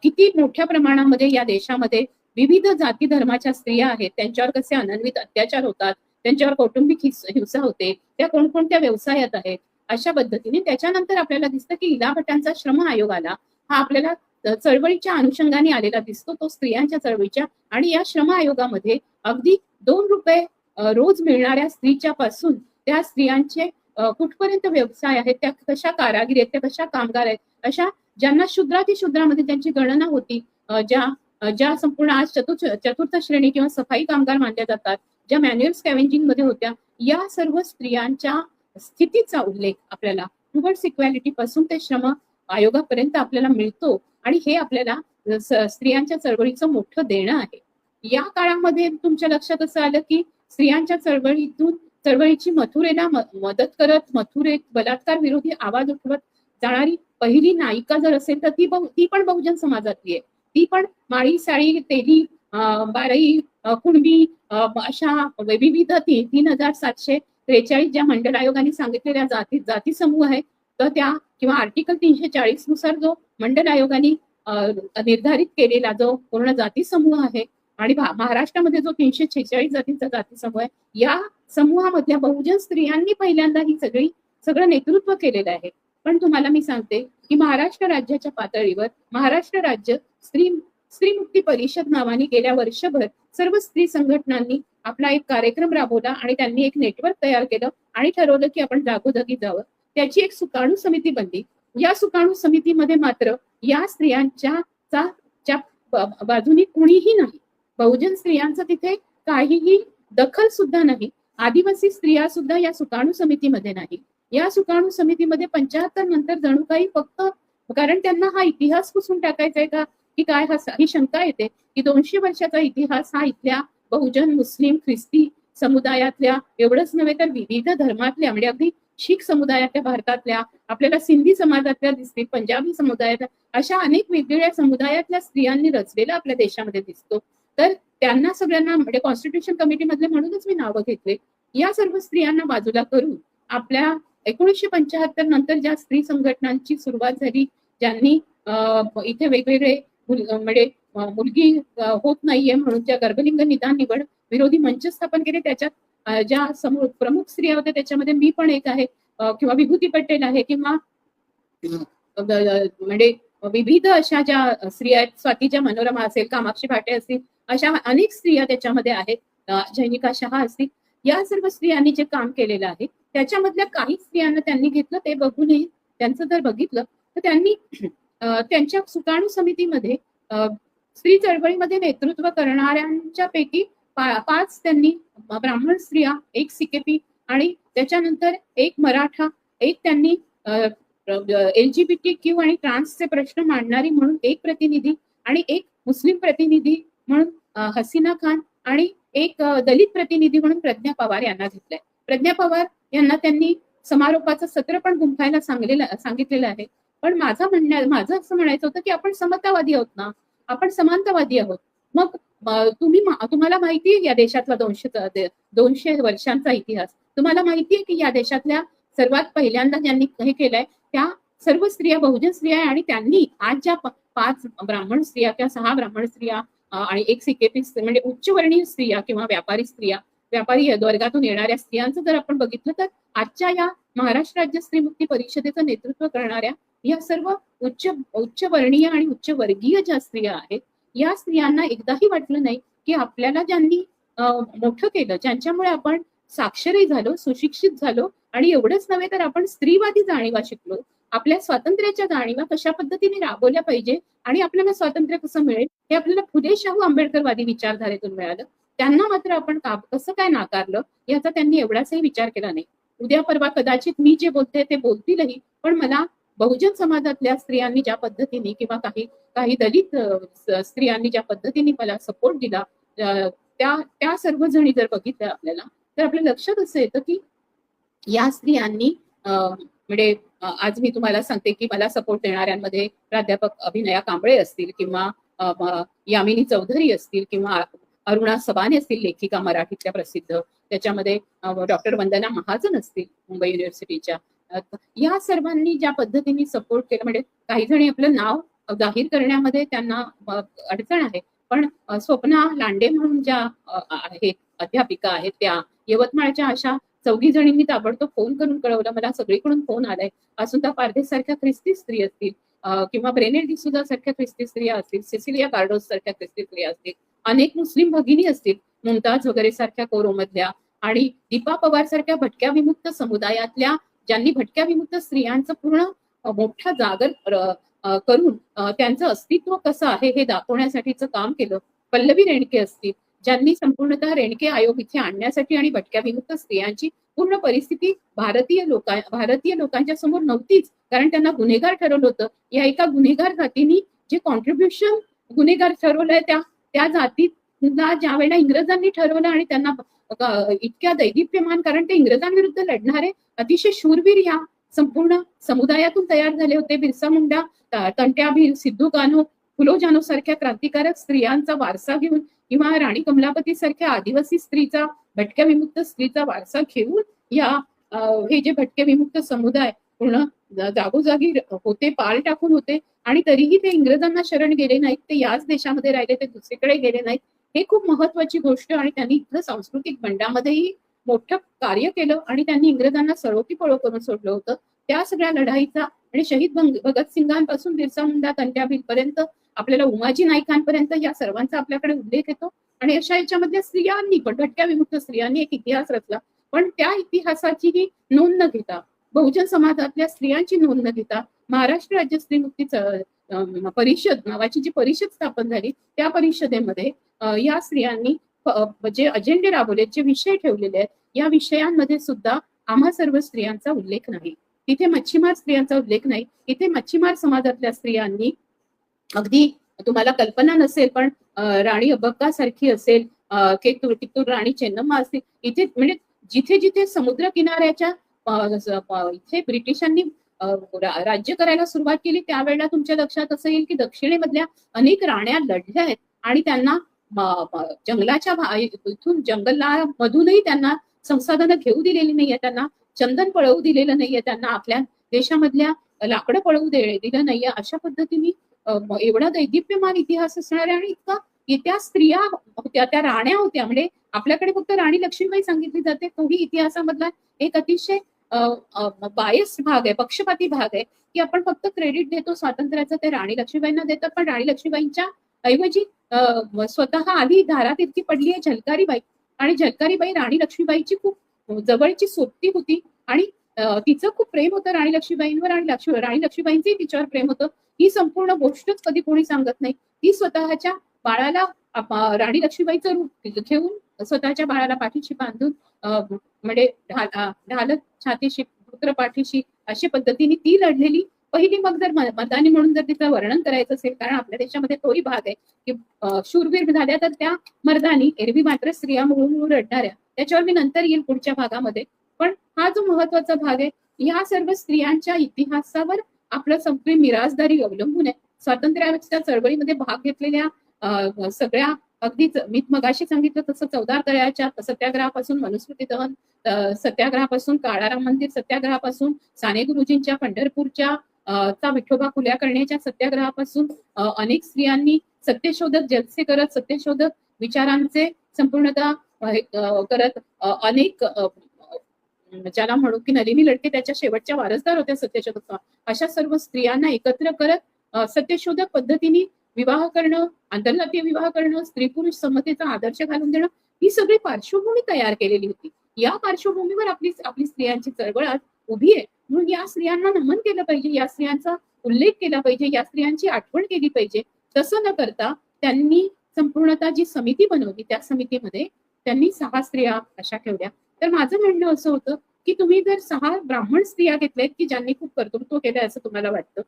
किती मोठ्या प्रमाणामध्ये या देशामध्ये विविध जाती धर्माच्या स्त्रिया आहेत, त्यांच्यावर कसे अनन्वित अत्याचार होतात, त्यांच्यावर कौटुंबिक हिंसा होते, त्या कोणकोणत्या व्यवसायात आहेत, अशा पद्धतीने. त्याच्यानंतर आपल्याला दिसतं की इला भटांचा श्रम आयोग आला, हा आपल्याला चळवळीच्या अनुषंगाने आलेला दिसतो, तो स्त्रियांच्या चळवळीच्या. आणि या श्रम आयोगामध्ये अगदी 2 रुपये रोज मिळणाऱ्या स्त्रीच्या पासून त्या स्त्रियांचे कुठपर्यंत व्यवसाय आहेत, त्या कशा कारागीर आहेत, त्या कशा कामगार आहेत, अशा ज्यांना शूद्रातिशूद्रामध्ये त्यांची गणना होती, ज्या संपूर्ण आज चतुर्थ श्रेणी किंवा सफाई कामगार मानल्या जातात, ज्या मॅन्युअल स्कॅव्हेंजिंग मध्ये होत्या, या सर्व स्त्रियांच्या स्थितीचा उल्लेख आपल्याला टुवर्ड्स इक्वॅलिटी पासून ते श्रम आयोगापर्यंत आपल्याला मिळतो. आणि हे आपल्याला स्त्रियांच्या चळवळीचं मोठं देणं आहे. या काळामध्ये तुमच्या लक्षात असं आलं की स्त्रियांच्या चळवळीची मथुरेला मदत करत, मथुरेत बलात्कार विरोधी आवाज उठवत जाणारी पहिली नायिका जर असेल तर ती पण बहुजन समाजातली आहे. ती पण माळी, साळी, तेली, बारई, कुणबी अशा विविध 3700 43 ज्या मंडल आयोगाने सांगितलेल्या जाती समूह आहे, तर त्या किंवा आर्टिकल 340 नुसार जो मंडल आयोगाने निर्धारित केलेला जो पूर्ण जाती समूह आहे आणि महाराष्ट्रामध्ये जो 346 जातींचा जाती समूह आहे, या समूहामधल्या बहुजन स्त्रियांनी पहिल्यांदा ही सगळं नेतृत्व केलेलं आहे. पण तुम्हाला मी सांगते की महाराष्ट्र राज्याच्या पातळीवर महाराष्ट्र राज्य स्त्री मुक्ती परिषद नावाने गेल्या वर्षभर सर्व स्त्री संघटनांनी आपला एक कार्यक्रम राबवला आणि त्यांनी एक नेटवर्क तयार केलं आणि ठरवलं की आपण जागोजागी जावं. त्याची एक सुकाणू समिती बनली. या सुकाणू समितीमध्ये मात्र या स्त्रियांच्या बाजूनी कुणीही नाही. बहुजन स्त्रियांचं तिथे काहीही दखल सुद्धा नाही. आदिवासी स्त्रिया सुद्धा या सुकाणू समितीमध्ये नाही. या सुकाणू समितीमध्ये 75 नंतर जणू काही फक्त कारण त्यांना हा इतिहास पुसून टाकायचा आहे का की काय, ही शंका येते की 200 वर्षाचा इतिहास हा इथल्या बहुजन मुस्लिम ख्रिस्ती समुदायातल्या एवढंच नव्हे तर विविध धर्मातल्या म्हणजे अगदी शीख समुदायातल्या भारतातल्या आपल्याला सिंधी समाजातल्या दिसतील, पंजाबी समुदायातल्या अशा अनेक वेगवेगळ्या समुदायातल्या स्त्रियांनी रचलेला आपल्या देशामध्ये दिसतो. तर त्यांना सगळ्यांना म्हणजे कॉन्स्टिट्यूशन कमिटी मधले म्हणूनच मी नावं घेतले. या सर्व स्त्रियांना बाजूला करून आपल्या 1975 नंतर ज्या स्त्री संघटनांची सुरुवात झाली, ज्यांनी इथे वेगवेगळे म्हणजे मुलगी होत नाहीये म्हणून त्या गर्भलिंग निदान निवड विरोधी मंच स्थापन केले. त्याच्यात ज्या प्रमुख स्त्रिया होत्या त्याच्यामध्ये मी पण एक आहे किंवा विभूती पटेल आहे किंवा म्हणजे विविध अशा ज्या स्त्रिया आहेत, स्वातीच्या मनोरमा असेल, कामाक्षी भाटे असतील, अशा अनेक स्त्रिया त्याच्यामध्ये आहेत, जैनिका शहा असतील. या सर्व स्त्रियांनी जे काम केलेलं आहे त्याच्यामधल्या काही स्त्रियांना त्यांनी घेतलं. ते बघूनही त्यांचं जर बघितलं तर त्यांनी त्यांच्या सुकाणू समितीमध्ये स्त्री चळवळीमध्ये नेतृत्व करणाऱ्यांच्या पैकी 5 त्यांनी ब्राह्मण स्त्रिया, 1 सिकेपी आणि त्याच्यानंतर 1 मराठा, 1 त्यांनी LGBTQ आणि ट्रान्सचे प्रश्न मांडणारी म्हणून 1 प्रतिनिधी आणि 1 मुस्लिम प्रतिनिधी म्हणून हसीना खान आणि 1 दलित प्रतिनिधी म्हणून प्रज्ञा पवार यांना घेतलंय. प्रज्ञा पवार यांना त्यांनी समारोपाचं सत्र पण गुंफायला सांगितलेलं आहे. पण माझं असं म्हणायचं होतं की आपण समतावादी आहोत ना, आपण समानतावादी आहोत. मग तुम्हाला माहितीये या देशातला 200 वर्षांचा इतिहास, तुम्हाला माहितीये की या देशातल्या सर्वात पहिल्यांदा ज्यांनी हे केलंय त्या सर्व स्त्रिया बहुजन स्त्रिया आहे आणि त्यांनी आज ज्या 5 ब्राह्मण स्त्रिया किंवा 6 ब्राह्मण स्त्रिया आणि 1 सिकेपी म्हणजे उच्चवर्णीय स्त्रिया किंवा व्यापारी वर्गातून येणाऱ्या स्त्रियांचं जर आपण बघितलं तर आजच्या या महाराष्ट्र राज्य स्त्री मुक्ती परिषदेचं नेतृत्व करणाऱ्या या सर्व उच्चवर्णीय आणि उच्चवर्गीय ज्या स्त्रिया आहेत, या स्त्रियांना एकदाही वाटलं नाही की आपल्याला ज्यांनी मोठं केलं, ज्यांच्यामुळे आपण साक्षरही झालो, सुशिक्षित झालो आणि एवढंच नव्हे तर आपण स्त्रीवादी जाणीवा शिकलो, आपल्या स्वातंत्र्याच्या जाणीवा कशा पद्धतीने राबवल्या पाहिजे आणि आपल्याला स्वातंत्र्य कसं मिळेल हे आपल्याला फुले शाहू आंबेडकरवादी विचारधारेतून मिळालं. त्यांना मात्र आपण कसं काय नाकारलं याचा त्यांनी एवढाचही विचार केला नाही. उद्या परवा कदाचित मी जे बोलते ते बोलतीलही, पण मला बहुजन समाजातल्या स्त्रियांनी ज्या पद्धतीने किंवा काही दलित स्त्रियांनी ज्या पद्धतीने मला सपोर्ट दिला त्या सर्व जणी जर बघितल्या आपल्याला तर आपल्या लक्षात असं येतं की या स्त्रियांनी म्हणजे आज मी तुम्हाला सांगते की मला सपोर्ट देणाऱ्यांमध्ये प्राध्यापक अभिनया कांबळे असतील किंवा यामिनी चौधरी असतील किंवा अरुणा सबाने असतील, लेखिका मराठीतल्या प्रसिद्ध, त्याच्यामध्ये डॉक्टर वंदना महाजन असतील मुंबई युनिव्हर्सिटीच्या. या सर्वांनी ज्या पद्धतीने सपोर्ट केलं म्हणजे काही जणी आपलं नाव जाहीर करण्यामध्ये त्यांना अडचण आहे, पण स्वप्ना लांडे म्हणून ज्या आहेत अध्यापिका आहेत त्या यवतमाळच्या अशा 4 जणींनी ताबडतोब फोन करून कळवलं. मला सगळीकडून फोन आलाय. असून पारदेस सारख्या ख्रिस्ती स्त्री असतील किंवा ब्रेनेल डिसूजा सारख्या ख्रिस्ती स्त्रिया असतील, सिसिलिया कार्डोस सारख्या ख्रिस्ती स्त्रिया असतील, अनेक मुस्लिम भगिनी असतील, मुमताज वगैरे सारख्या कोरोमधल्या आणि दीपा पवार सारख्या भटक्या विमुक्त समुदायातल्या ज्यांनी भटक्या विमुक्त स्त्रियांचं पूर्ण मोठा जागर करून त्यांचं अस्तित्व कसं आहे हे दाखवण्यासाठीचं काम केलं. पल्लवी रेणके असतील ज्यांनी संपूर्णतः रेणके आयोग इथे आणण्यासाठी आणि भटक्या विमुक्त स्त्रियांची पूर्ण परिस्थिती भारतीय लोकांच्या समोर नव्हतीच, कारण त्यांना गुन्हेगार ठरवलं होतं. या एका गुन्हेगार जातीने जे कॉन्ट्रीब्युशन गुन्हेगार ठरवलंय त्या जातीला ज्या वेळेला इंग्रजांनी ठरवलं आणि त्यांना इतक्या दैदिप्यमान, कारण ते इंग्रजांविरुद्ध लढणारे अतिशय शूरवीर या संपूर्ण समुदायातून तयार झाले होते. बिरसा मुंडा, तंट्या भील, सिद्धू कान्हो, फुलो जानो सारख्या क्रांतिकारक स्त्रियांचा वारसा घेऊन किंवा राणी कमलापती सारख्या आदिवासी स्त्रीचा, भटक्या विमुक्त स्त्रीचा वारसा घेऊन या हे जे भटके विमुक्त समुदाय पूर्ण जागोजागी होते, पाल टाकून होते, आणि तरीही ते इंग्रजांना शरण गेले नाहीत, ते याच देशामध्ये राहिले, ते दुसरीकडे गेले नाहीत. हे खूप महत्वाची गोष्ट, आणि त्यांनी इथलं सांस्कृतिक बंडामध्येही मोठं कार्य केलं, आणि त्यांनी इंग्रजांना सळोकी पळो करून सोडलं होतं. त्या सगळ्या लढाईचा आणि शहीद भगतसिंगांपासून बिरसा मुंडा तंट्यापर्यंत आपल्याला उमाजी नाईकांपर्यंत या सर्वांचा आपल्याकडे उल्लेख येतो. आणि अशा याच्यामध्ये स्त्रियांनी पण, भटक्या विमुक्त स्त्रियांनी एक इतिहास रचला, पण त्या इतिहासाचीही नोंद न घेता, बहुजन समाजातल्या स्त्रियांची नोंद न घेता, महाराष्ट्र राज्य स्त्री मुक्ती परिषद नावाची जी परिषद स्थापन झाली, त्या परिषदेमध्ये या स्त्रियांनी जे अजेंडे राबवले, जे विषय ठेवलेले आहेत, या विषयांमध्ये सुद्धा आम्हा सर्व स्त्रियांचा उल्लेख नाही. तिथे मच्छीमार स्त्रियांचा उल्लेख नाही. इथे मच्छीमार समाजातल्या स्त्रियांनी, अगदी तुम्हाला कल्पना नसेल पण राणी अब्बक्कासारखी असेल, कित्तूर राणी चेन्नम्मा असतील, इथे म्हणजे जिथे जिथे समुद्र किनाऱ्याच्या इथे ब्रिटिशांनी राज्य करायला सुरुवात केली, त्यावेळेला तुमच्या लक्षात असं येईल की दक्षिणेमधल्या अनेक राण्या लढल्या आहेत, आणि त्यांना जंगलाच्या इथून जंगलामधूनही त्यांना संसाधनं घेऊ दिलेली नाहीये, त्यांना चंदन पळवू दिलेलं नाहीये, त्यांना आपल्या देशामधल्या लाकडं पळवू दिलं नाहीये. अशा पद्धतीने एवढा दैदिप्यमान इतिहास असणाऱ्या, आणि त्या स्त्रिया होत्या, त्या राण्या होत्या. म्हणजे आपल्याकडे फक्त राणी लक्ष्मीबाई सांगितली जाते, तोही इतिहासामधला एक अतिशय बायस भाग आहे, पक्षपाती भाग आहे, की आपण फक्त क्रेडिट देतो स्वातंत्र्याचं ते राणी लक्ष्मीबाईंना देतात, पण राणी लक्ष्मीबाईंच्या ऐवजी स्वतः आधी धारातीर्थी पडली आहे झलकारीबाई, आणि झलकारीबाई राणी लक्ष्मीबाईची खूप जवळची सोबती होती, आणि तिचं खूप प्रेम होतं राणी लक्ष्मीबाईंवर, आणि राणी लक्ष्मीबाईंचंही तिच्यावर प्रेम होतं. ही संपूर्ण गोष्टच कधी कोणी सांगत नाही. ती स्वतःच्या बाळाला राणी लक्ष्मीबाईचं रूप घेऊन स्वतःच्या बाळाला पाठीशी बांधून म्हणजे ढालत छातीशी पुत्र पाठीशी, अशा पद्धतीने ती लढलेली पहिली. मग जर मर्दानी म्हणून जर तिचं वर्णन करायचं असेल, कारण आपल्या देशामध्ये तोही भाग आहे की शूरवीर झाल्या तर त्या मर्दानी, एरवी मात्र स्त्रिया मुळून रडणाऱ्या, त्याच्यावर मी नंतर येईल पुढच्या भागामध्ये. पण हा जो महत्वाचा भाग आहे, या सर्व स्त्रियांच्या इतिहासावर आपलं संपूर्ण मिराजदारी अवलंबून आहे. स्वातंत्र्याच्या चळवळीमध्ये भाग घेतलेल्या सगळ्या, अगदीच मी मगाशी सांगितलं तसं चौदार तळ्याच्या सत्याग्रहापासून, मनुस्मृती दहन सत्याग्रहापासून, काळाराम मंदिर सत्याग्रहापासून, साने गुरुजींच्या पंढरपूरच्या चा विठोबा खुल्या करण्याच्या सत्याग्रहापासून अनेक स्त्रियांनी सत्यशोधक जलसे करत, सत्यशोधक विचारांचे संपूर्णतः करत, अनेक ज्याला म्हणू की नलिनी लडके त्याच्या शेवटच्या वारसदार होत्या सत्यशोधक, अशा सर्व स्त्रियांना एकत्र करत सत्यशोधक पद्धतीने विवाह करणं, आंतरजातीय विवाह करणं, स्त्री पुरुष समतेचा आदर्श घालून देणं, ही सगळी पार्श्वभूमी तयार केलेली होती. या पार्श्वभूमीवर आपली स्त्रियांची चळवळ आज उभी आहे. म्हणून या स्त्रियांना नमन केलं पाहिजे, या स्त्रियांचा उल्लेख केला पाहिजे, या स्त्रियांची आठवण केली पाहिजे. तसं न करता त्यांनी संपूर्णतः जी समिती बनवली, त्या समितीमध्ये त्यांनी 6 स्त्रिया अशा ठेवल्या. तर माझं म्हणणं असं होतं की तुम्ही जर 6 ब्राह्मण स्त्रिया घेतल्यात की ज्यांनी खूप कर्तृत्व केलंय असं तुम्हाला वाटतं,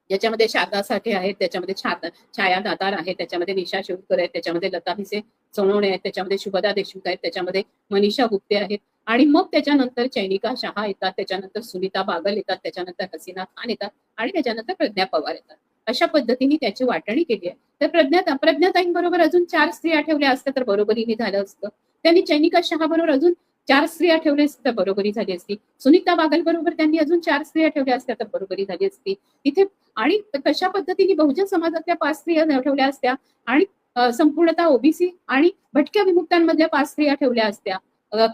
ज्याच्यामध्ये शारदा साठे आहेत, त्याच्यामध्ये छाया दातार आहेत, त्याच्यामध्ये निशा शिवकर आहेत, त्याच्यामध्ये लता भिसे सोनवणे आहेत, त्याच्यामध्ये शुभदा देशमुख आहेत, त्याच्यामध्ये मनीषा गुप्ते आहेत, आणि मग त्याच्यानंतर चैनिका शहा येतात, त्याच्यानंतर सुनीता बागल येतात, त्याच्यानंतर हसीना खान येतात, आणि त्याच्यानंतर प्रज्ञा पवार येतात. अशा पद्धतीने त्याची वाटणी केली आहे. तर प्रज्ञाताईंबरोबर अजून 4 स्त्रिया ठेवल्या असत्या तर बरोबरीने झालं असतं. त्यांनी चैनिका शहा बरोबर अजून 4 स्त्रिया ठेवल्या असत्या तर बरोबरी झाली असती. सुनीता बागल बरोबर त्यांनी अजून 4 स्त्रिया ठेवल्या असत्या तर बरोबरी झाली असती. इथे आणि कशा पद्धतीने बहुजन समाजातल्या 5 स्त्रिया ठेवल्या असत्या, आणि संपूर्णतः ओबीसी आणि भटक्या विमुक्तांमधल्या 5 स्त्रिया ठेवल्या असत्या,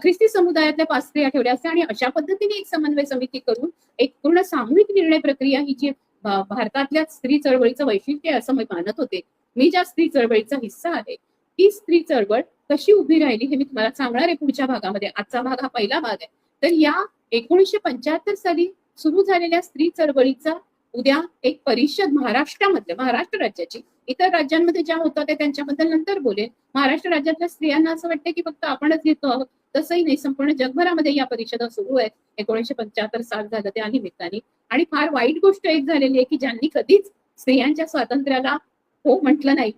ख्रिस्ती समुदायातल्या 5 स्त्रिया ठेवल्या असत्या, आणि अशा पद्धतीने एक समन्वय समिती करून एक पूर्ण सामूहिक निर्णय प्रक्रिया, ही जी भारतातल्या स्त्री चळवळीचं वैशिष्ट्य असं मी मानत होते. मी ज्या स्त्री चळवळीचा हिस्सा आहे, ती स्त्री चळवळ कशी उभी राहिली हे मी तुम्हाला सांगणार आहे पुढच्या भागामध्ये. आजचा भाग हा पहिला भाग आहे. तर या 1975 साली सुरू झालेल्या स्त्री चळवळीचा उद्या एक परिषद महाराष्ट्र राज्याची, इतर राज्यांमध्ये ज्या होत्या ते त्यांच्याबद्दल नंतर बोलेल. महाराष्ट्र राज्यातल्या स्त्रियांना असं वाटतं की फक्त आपणच घेतो आहोत, तसंही नाही. संपूर्ण जगभरामध्ये या परिषदा सुरू आहेत. 1975 साल झालं त्या निमित्ताने. आणि फार वाईट गोष्ट एक झालेली आहे की ज्यांनी कधीच स्त्रियांच्या स्वातंत्र्याला हो म्हटलं नाही,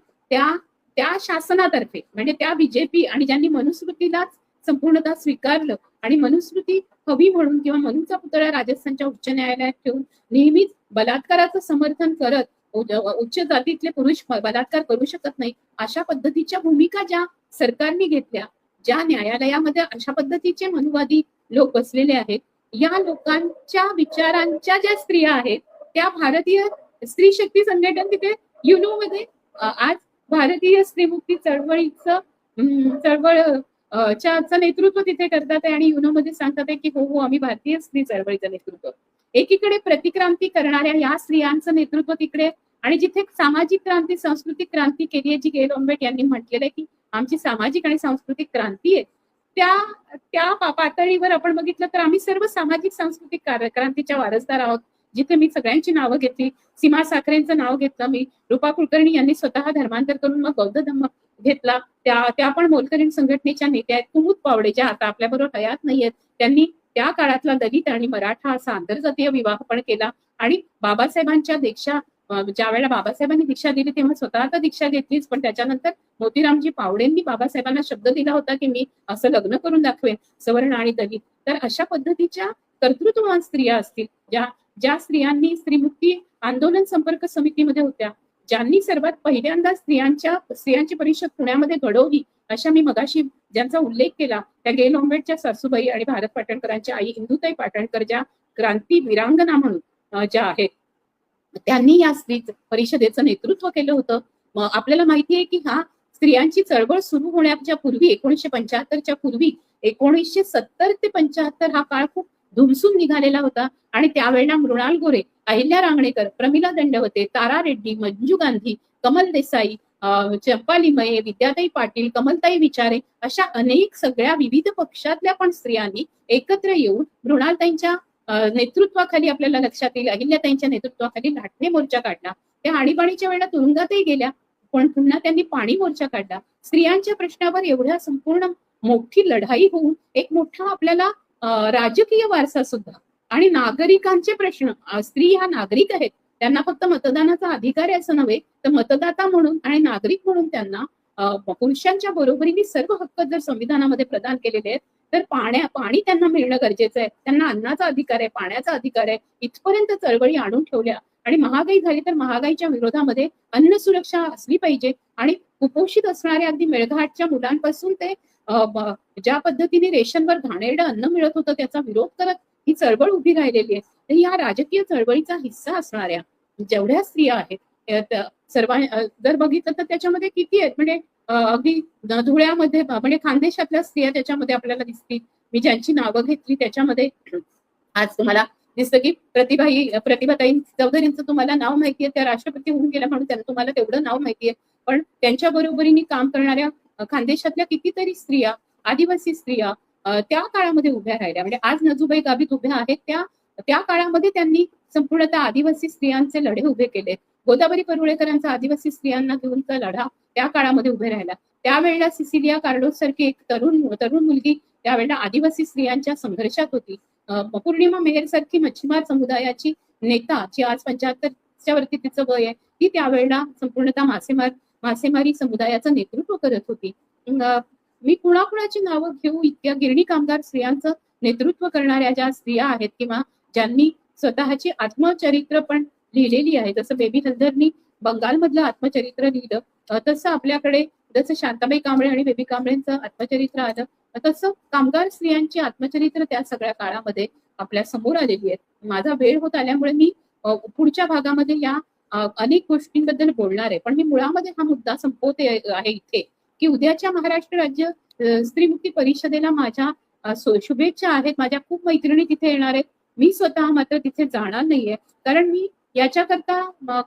त्या शासनातर्फे, म्हणजे त्या बीजेपी, आणि ज्यांनी मनुस्मृतीला संपूर्णतः स्वीकारलं आणि मनुस्मृती हवी म्हणून किंवा मनुचा पुतळा राजस्थानच्या उच्च न्यायालयात ठेवून नेहमीच बलात्काराचं समर्थन करत, उच्च जातीतले पुरुष बलात्कार करू शकत नाही, अशा पद्धतीच्या भूमिका ज्या सरकारने घेतल्या, ज्या न्यायालयामध्ये अशा पद्धतीचे मनुवादी लोक बसलेले आहेत. या लोकांच्या विचारांच्या ज्या स्त्रिया आहेत त्या भारतीय स्त्री शक्ती संघटन तिथे युनो मध्ये आज भारतीय स्त्रीमुक्ती चळवळीचं चं नेतृत्व तिथे करतात आहे आणि युनो मध्ये सांगतात आहे की हो हो आम्ही भारतीय स्त्री चळवळीचं नेतृत्व. एकीकडे प्रतिक्रांती करणाऱ्या या स्त्रियांचं नेतृत्व तिकडे आणि जिथे सामाजिक क्रांती सांस्कृतिक क्रांती केली आहे, जी गेल ऑम्बेट यांनी म्हटलेलं आहे की आमची सामाजिक आणि सांस्कृतिक क्रांती आहे, त्या पातळीवर आपण बघितलं तर आम्ही सर्व सामाजिक सांस्कृतिक क्रांतीच्या वारसदार आहोत. जिथे मी सगळ्यांची नावं घेतली, सीमा साखरेंचं नाव घेतलं मी, रूपा कुलकर्णी यांनी स्वतः धर्मांतर करून मग बौद्ध धर्म घेतला, त्या पण मोलकरीण संघटनेच्या नेत्या आहेत. कुमुद पावडे ज्या आता आपल्याबरोबर हयात नाहीयेत, त्यांनी त्या काळातला दलित आणि मराठा असा आंतरजातीय विवाह पण केला आणि बाबासाहेबांच्या दीक्षा ज्या वेळेला बाबासाहेबांनी दीक्षा दिली तेव्हा स्वतः तर दीक्षा घेतलीच, पण त्याच्यानंतर मोतीरामजी पावडेंनी बाबासाहेबांना शब्द दिला होता की मी असं लग्न करून दाखवेन सवर्ण आणि दलित. तर अशा पद्धतीच्या कर्तृत्ववान स्त्रिया असतील ज्या स्त्रियांनी स्त्रीमुक्ती आंदोलन संपर्क समितीमध्ये होत्या, ज्यांनी सर्वात पहिल्यांदा स्त्रियांची परिषद पुण्यामध्ये घडवली, अशा मी मगाशी ज्यांचा उल्लेख केला त्या गेल ऑम्बेटच्या सासूबाई आणि भारत पाटणकरांच्या आई इंदुताई पाटणकर ज्या क्रांती वीरांगना म्हणून ज्या आहेत, त्यांनी या स्त्री परिषदेचं नेतृत्व केलं होतं. आपल्याला माहिती आहे की हा स्त्रियांची चळवळ सुरू होण्याच्या पूर्वी 1975च्या पूर्वी 1970 ते 75 हा काळ खूप धुमसून निघालेला होता आणि त्यावेळेला मृणाल गोरे, अहिल्या रांगणेकर, प्रमिला दंडवते, तारा रेड्डी, मंजू गांधी, कमल देसाई, चंपा लिमये, विद्याताई पाटील, कमलताई विचारे अशा अनेक सगळ्या विविध पक्षातल्या पण स्त्रियांनी एकत्र येऊन मृणालताईंच्या नेतृत्वाखाली आपल्याला लक्षात येईल अहिल्याताईंच्या नेतृत्वाखाली लाटणे मोर्चा काढला. त्या आणीबाणीच्या वेळेला तुरुंगातही गेल्या, पण पुन्हा त्यांनी पाणी मोर्चा काढला. स्त्रियांच्या प्रश्नावर एवढ्या संपूर्ण मोठी लढाई होऊन एक मोठा आपल्याला राजकीय वारसा सुद्धा आणि नागरिकांचे प्रश्न, स्त्री ह्या नागरिक आहेत, त्यांना फक्त मतदानाचा अधिकार आहे असं नव्हे, तर मतदाता म्हणून आणि नागरिक म्हणून त्यांना पुरुषांच्या बरोबरीने सर्व हक्क जर संविधानामध्ये प्रदान केलेले आहेत तर पाणी त्यांना मिळणं गरजेचं आहे, त्यांना अन्नाचा अधिकार आहे, पाण्याचा अधिकार आहे, इथपर्यंत चळवळी आणून ठेवल्या. आणि महागाई झाली तर महागाईच्या विरोधामध्ये अन्न सुरक्षा असली पाहिजे आणि कुपोषित असणाऱ्या अगदी मेळघाटच्या मुलांपासून ते ज्या पद्धतीने रेशनवर घाणेरडं अन्न मिळत होतं त्याचा विरोध करत ही चळवळ उभी राहिलेली आहे. तर या राजकीय चळवळीचा हिस्सा असणाऱ्या जेवढ्या स्त्रिया आहेत जर बघितलं तर त्याच्यामध्ये किती आहेत, म्हणजे अगदी धुळ्यामध्ये म्हणजे खानदेशातल्या स्त्रिया त्याच्यामध्ये आपल्याला दिसतील. मी ज्यांची नावं घेतली त्याच्यामध्ये आज तुम्हाला दिसतं की प्रतिभाताई चौधरींचं तुम्हाला नाव माहितीये, त्या राष्ट्रपती होऊन गेल्या म्हणून त्यांना तुम्हाला तेवढं नाव माहितीये, पण त्यांच्या बरोबरीने काम करणाऱ्या खानदेशातल्या कितीतरी स्त्रिया, आदिवासी स्त्रिया त्या काळामध्ये उभ्या राहिल्या. म्हणजे आज नजूबाई गावित उभ्या आहेत, त्या काळामध्ये त्यांनी संपूर्णतः आदिवासी स्त्रियांचे लढे उभे केले. गोदावरी परुळेकरांचा आदिवासी स्त्रियांना घेऊनचा लढा त्या काळामध्ये उभे राहिला. त्यावेळेला सिसिलिया कार्डोस सारखी एक तरुण मुलगी त्यावेळेला आदिवासी स्त्रियांच्या संघर्षात होती. पौर्णिमा मेहर सारखी मच्छीमार समुदायाची नेता, जी आज 75च्या वरती तिचं वय आहे, ती त्यावेळेला संपूर्णतः मासेमारी समुदायाचं नेतृत्व करत होती. मी कुणाकुणाची नावं घेऊ, इतक्या गिरणी कामगार स्त्रियांचं नेतृत्व करणाऱ्या ज्या स्त्रिया आहेत किंवा ज्यांनी स्वतःची आत्मचरित्र पण लिहिलेली आहे, जसं बेबी हलधरनी बंगालमधलं आत्मचरित्र लिहिलं, तसं आपल्याकडे जसं शांताबाई कांबळे आणि बेबी कांबळेंचं आत्मचरित्र आलं, तसं कामगार स्त्रियांची आत्मचरित्र त्या सगळ्या काळामध्ये आपल्या समोर आलेली आहेत. माझा वेळ होत आल्यामुळे मी पुढच्या भागामध्ये या अनेक गोष्टींबद्दल बोलणार आहे, पण मी मुळामध्ये हा मुद्दा संपवते आहे इथे की उद्याच्या महाराष्ट्र राज्य स्त्रीमुक्ती परिषदेला माझ्या शुभेच्छा आहेत. माझ्या खूप मैत्रिणी तिथे येणार आहेत. मी स्वतः मात्र तिथे जाणार नाहीये, कारण मी याच्याकरता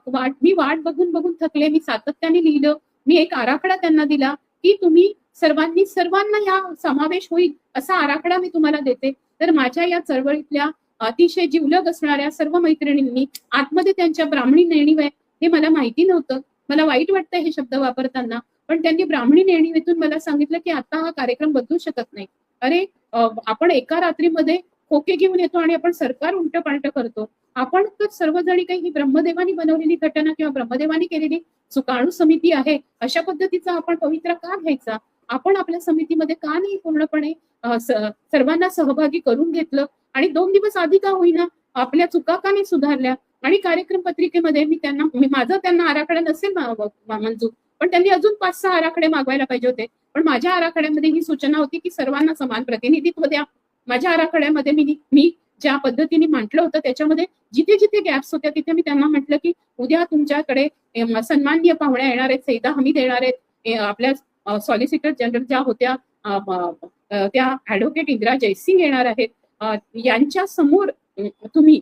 वाट बघून थकले. मी सातत्याने लिहिलं, मी एक आराखडा त्यांना दिला की तुम्ही सर्वांना या समावेश होईल असा आराखडा मी तुम्हाला देते. तर माझ्या या चळवळीतल्या अतिशय जिवलग असणाऱ्या सर्व मैत्रिणींनी आतमध्ये त्यांच्या ब्राह्मणी नेणीव आहे हे मला माहिती नव्हतं. मला वाईट वाटतं हे शब्द वापरताना, पण त्यांनी ब्राह्मणी नेणीवेतून मला सांगितलं की आता हा कार्यक्रम बदलू शकत नाही. अरे आपण एका रात्रीमध्ये खोके घेऊन येतो आणि आपण सरकार उलट पालट करतो. आपण तर सर्वजणी काही ही ब्रह्मदेवानी बनवलेली घटना किंवा ब्रह्मदेवानी केलेली सुकाणू समिती आहे अशा पद्धतीचा आपण पवित्रा का घ्यायचा? आपण आपल्या समितीमध्ये का नाही पूर्णपणे सर्वांना सहभागी करून घेतलं आणि 2 दिवस आधी का होईना आपल्या चुका का नाही सुधारल्या? आणि कार्यक्रम पत्रिकेमध्ये माझा त्यांना आराखडा नसेल मंजूर, पण त्यांनी अजून 5-6 आराखडे मागवायला पाहिजे होते. पण माझ्या आराखड्यामध्ये ही सूचना होती की सर्वांना समान प्रतिनिधित्व द्या माझ्या आराखड्यामध्ये मी ज्या पद्धतीने म्हटलं होतं त्याच्यामध्ये जिथे जिथे गॅप्स होत्या तिथे मी त्यांना म्हटलं की उद्या तुमच्याकडे सन्माननीय पाहुण्या येणार आहेत, सईदा हमीद येणार आहेत, आपल्या सॉलिसिटर जनरल ज्या होत्या त्या ऍडव्होकेट इंदिरा जयसिंग येणार आहेत. यांच्या समोर तुम्ही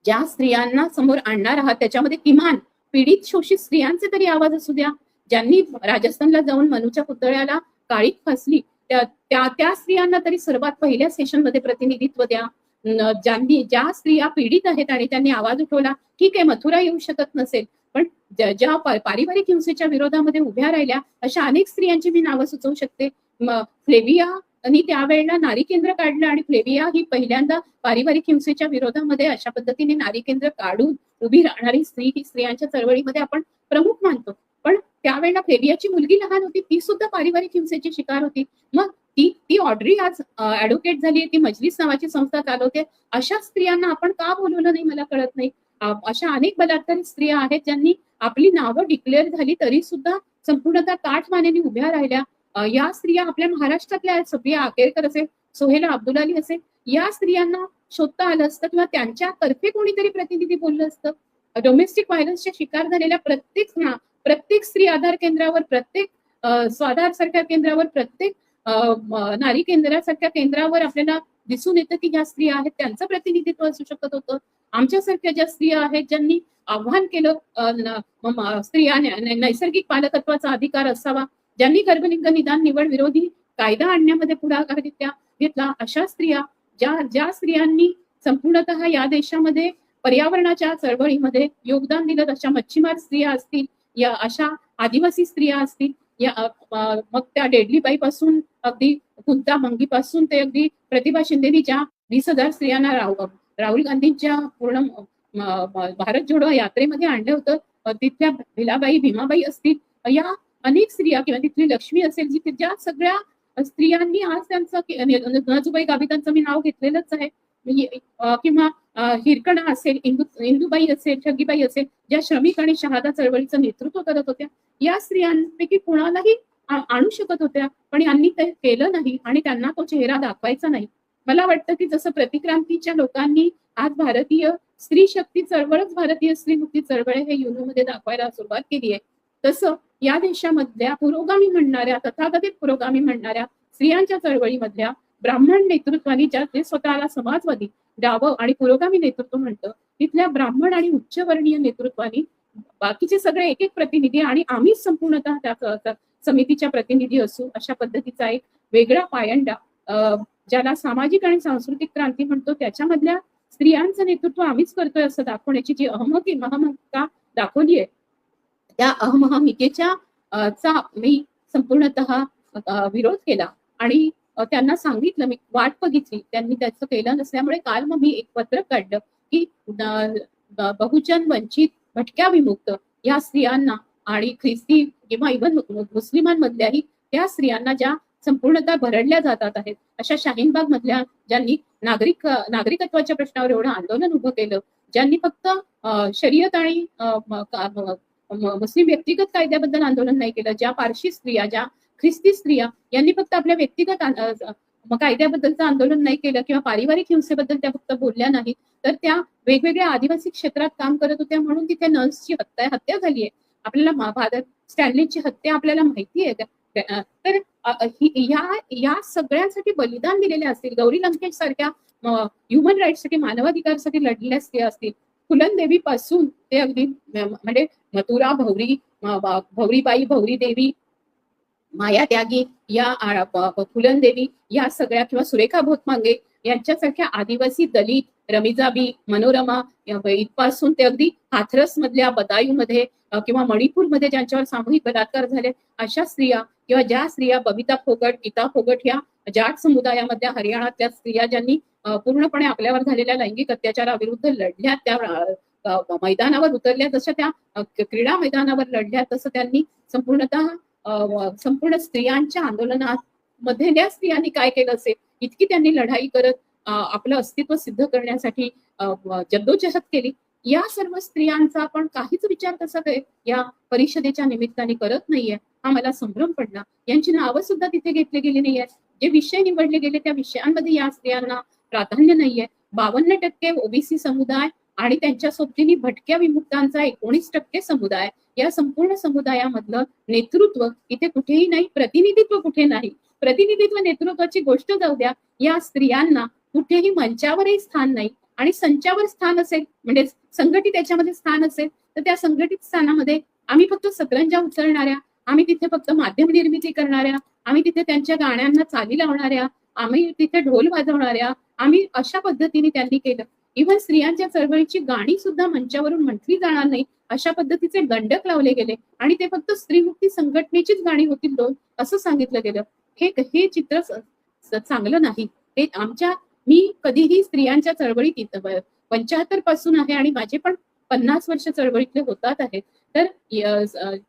ज्या स्त्रियांना समोर आणणार आहात त्याच्यामध्ये किमान पीडित शोषित स्त्रियांचे तरी आवाज असू द्या. ज्यांनी राजस्थानला जाऊन मनूच्या पुतळ्याला काळीक फासली त्या स्त्रियांना तरी सर्वात पहिल्या सेशनमध्ये प्रतिनिधित्व द्या. ज्या स्त्रिया पीडित आहेत आणि त्यांनी आवाज उठवला, ठीक आहे मथुरा येऊ शकत नसेल, पण ज्या पारिवारिक हिंसेच्या विरोधामध्ये उभ्या राहिल्या अशा अनेक स्त्रियांची मी नावं सुचवू शकते. फ्लेविया आणि त्यावेळेला नारी केंद्र काढलं आणि फ्लेविया ही पहिल्यांदा पारिवारिक हिंसेच्या विरोधामध्ये अशा पद्धतीने नारी केंद्र काढून उभी राहणारी स्त्री ही स्त्रियांच्या चळवळीमध्ये आपण प्रमुख मानतो. पण त्यावेळेला फ्लेवियाची मुलगी लहान होती, ती सुद्धा पारिवारिक हिंसेची शिकार होती. मग ती ऑड्री आज ऍडव्होकेट झाली, ती मजलिस नावाची संस्था चालवते. अशा स्त्रियांना आपण का बोलवलं नाही मला कळत नाही. अशा अनेक बलात्कारित स्त्रिया आहेत ज्यांनी आपली नावं डिक्लेअर झाली तरी सुद्धा संपूर्णतः ताठ मानेने उभ्या राहिल्या. या स्त्रिया आपल्या महाराष्ट्रातल्या आहेत. सफिया आकेरकर असेल, सोहेला अब्दुल अली असेल, या स्त्रियांना शोधता आलं असतं किंवा त्यांच्यातर्फे कोणीतरी प्रतिनिधी बोललं असतं. डोमेस्टिक व्हायलन्सच्या शिकार झालेल्या प्रत्येक स्त्री आधार केंद्रावर, प्रत्येक स्वाधार सारख्या केंद्रावर, प्रत्येक नारी केंद्रासारख्या केंद्रावर आपल्याला दिसून येतं की ज्या स्त्रिया आहेत त्यांचं प्रतिनिधित्व असू शकत होतं. आमच्यासारख्या ज्या स्त्रिया आहेत ज्यांनी आव्हान केलं स्त्रिया नैसर्गिक पालकत्वाचा अधिकार असावा, ज्यांनी गर्भलिंग निदान निवड विरोधी कायदा आणण्यामध्ये पुढाकार घेतला, अशा स्त्रिया ज्या स्त्रियांनी संपूर्णतः या देशामध्ये पर्यावरणाच्या चळवळीमध्ये योगदान दिलं, अशा मच्छीमार स्त्रिया असतील, या अशा आदिवासी स्त्रिया असतील, या मग त्या डेडली बाई पासून अगदी कुंता मंगी पासून ते अगदी प्रतिभा शिंदेनी ज्या 20,000 स्त्रियांना राहुल गांधींच्या पूर्ण भारत जोडो यात्रेमध्ये आणलं होतं, तिथल्या भिलाबाई भीमाबाई असतील, या अनेक स्त्रिया किंवा तिथली लक्ष्मी असेल, ज्या सगळ्या स्त्रियांनी आज त्यांचं नजुबाई गावितांचं मी नाव घेतलेलंच आहे, किंवा हिरकणा असेल, इंदुबाई असेल, ठगीबाई असेल, ज्या श्रमिक आणि शहादा चळवळीचं नेतृत्व करत होत्या, या स्त्रियांपैकी कोणालाही आणू शकत होत्या, पण यांनी ते केलं नाही आणि त्यांना तो चेहरा दाखवायचा नाही. मला वाटतं की जसं प्रतिक्रांतीच्या लोकांनी आज भारतीय स्त्री शक्ती चळवळच भारतीय स्त्री मुक्ती चळवळ हे युनोमध्ये दाखवायला सुरुवात केली आहे, तसं या देशामधल्या पुरोगामी म्हणणाऱ्या, तथाकथित पुरोगामी म्हणणाऱ्या स्त्रियांच्या चळवळीमधल्या ब्राह्मण नेतृत्वानी, जे स्वतःला समाजवादी, डावं आणि पुरोगामी नेतृत्व म्हणतं, तिथल्या ब्राह्मण आणि उच्चवर्णीय नेतृत्वानी बाकीचे सगळे एक एक प्रतिनिधी आणि आम्हीच संपूर्णतः त्या समितीच्या प्रतिनिधी असू अशा पद्धतीचा एक वेगळा पायंडा, ज्याला सामाजिक आणि सांस्कृतिक क्रांती म्हणतो, त्याच्यामधल्या स्त्रियांचं नेतृत्व आम्हीच करतोय असं दाखवण्याची जी महमका दाखवली आहे, त्या अहमहिकेच्या चा मी संपूर्णतः विरोध केला आणि त्यांना सांगितलं, मी वाट बघितली, त्यांनी त्याचं केलं नसल्यामुळे काल मग मी एक पत्रक काढलं की बहुजन वंचित भटक्या विमुक्त या स्त्रियांना आणि ख्रिस्ती किंवा इव्हन मुस्लिमांमधल्याही त्या स्त्रियांना ज्या संपूर्णतः भरडल्या जातात आहेत, अशा शाहीनबाग मधल्या ज्यांनी नागरिकत्वाच्या प्रश्नावर एवढं आंदोलन उभं केलं, ज्यांनी फक्त शरीयत आणि मुस्लिम व्यक्तिगत कायद्याबद्दल आंदोलन नाही केलं, ज्या पारशी स्त्रिया, ज्या ख्रिस्ती स्त्रिया यांनी फक्त आपल्या व्यक्तिगत कायद्याबद्दलचं आंदोलन नाही केलं किंवा पारिवारिक हिंसेबद्दल त्या फक्त बोलल्या नाही, तर त्या वेगवेगळ्या आदिवासी क्षेत्रात काम करत होत्या म्हणून तिथे नर्सची हत्या झाली आहे. आपल्याला भारत स्टॅनलीची हत्या आपल्याला माहिती आहे का? तर या सगळ्यांसाठी बलिदान दिलेले असतील, गौरी लंकेश सारख्या ह्युमन राईट्ससाठी, मानवाधिकारसाठी लढलेल्या स्त्रिया असतील, फुलनदेवी पासून ते अगदी म्हणजे मथुरा भौरीबाई, भौरी देवी, माया त्यागी, या फुलनदेवी, या सगळ्या, किंवा सुरेखा भोतमांगे यांच्यासारख्या आदिवासी, दलित, रमिजाबी, मनोरमा इथपासून ते अगदी हाथरस मधल्या बदायूमध्ये किंवा मणिपूरमध्ये ज्यांच्यावर सामूहिक बलात्कार झाले, अशा स्त्रिया, किंवा ज्या स्त्रिया बबिता फोगट, गीता फोगट, या जाट समुदायामधल्या हरियाणातल्या स्त्रिया ज्यांनी पूर्णपणे आपल्यावर झालेल्या लैंगिक अत्याचाराविरुद्ध लढल्या, त्या मैदानावर उतरल्या, जशा त्या क्रीडा मैदानावर लढल्या, तसं त्यांनी संपूर्ण स्त्रियांच्या आंदोलनामध्ये स्त्रियांनी काय केलं असेल, इतकी त्यांनी लढाई करत आपलं अस्तित्व सिद्ध करण्यासाठी जद्दोजहद केली. या सर्व स्त्रियांचा आपण काहीच विचार कसा या परिषदेच्या निमित्ताने करत नाहीये, हा मला संभ्रम पडला. यांची नावं सुद्धा तिथे घेतली गेली नाहीये. जे विषय निवडले गेले त्या विषयांमध्ये या स्त्रियांना प्राधान्य नाहीये. 52% ओबीसी समुदाय आणि त्यांच्या सोबतीने भटक्या विमुक्तांचा 19% समुदाय, या संपूर्ण समुदायामधलं नेतृत्व इथे कुठेही नाही, प्रतिनिधित्व कुठे नाही. प्रतिनिधित्व नेतृत्वाची गोष्ट जाऊ द्या, या स्त्रियांना कुठेही मंचावरही स्थान नाही. आणि संचावर स्थान असेल म्हणजे संघटित याच्यामध्ये स्थान असेल तर त्या संघटित स्थानामध्ये आम्ही फक्त सतरंजा उचलणाऱ्या, आम्ही तिथे फक्त माध्यम निर्मिती करणाऱ्या, आम्ही तिथे त्यांच्या गाण्यांना चाली लावणाऱ्या, आम्ही तिथे ढोल वाजवणाऱ्या, आम्ही अशा पद्धतीने त्यांनी केलं. इव्हन स्त्रियांच्या चळवळीची गाणी सुद्धा मंचावरून म्हटली जाणार नाही अशा पद्धतीचे दंडक लावले गेले आणि ते फक्त स्त्रीमुक्ती संघटनेचीच गाणी होतील 2 असं सांगितलं गेलं. हे चित्र चांगलं नाही. हे मी कधीही स्त्रियांच्या चळवळीत 75 पासून आहे आणि माझे पण 50 वर्ष चळवळीतले होतात आहेत. तर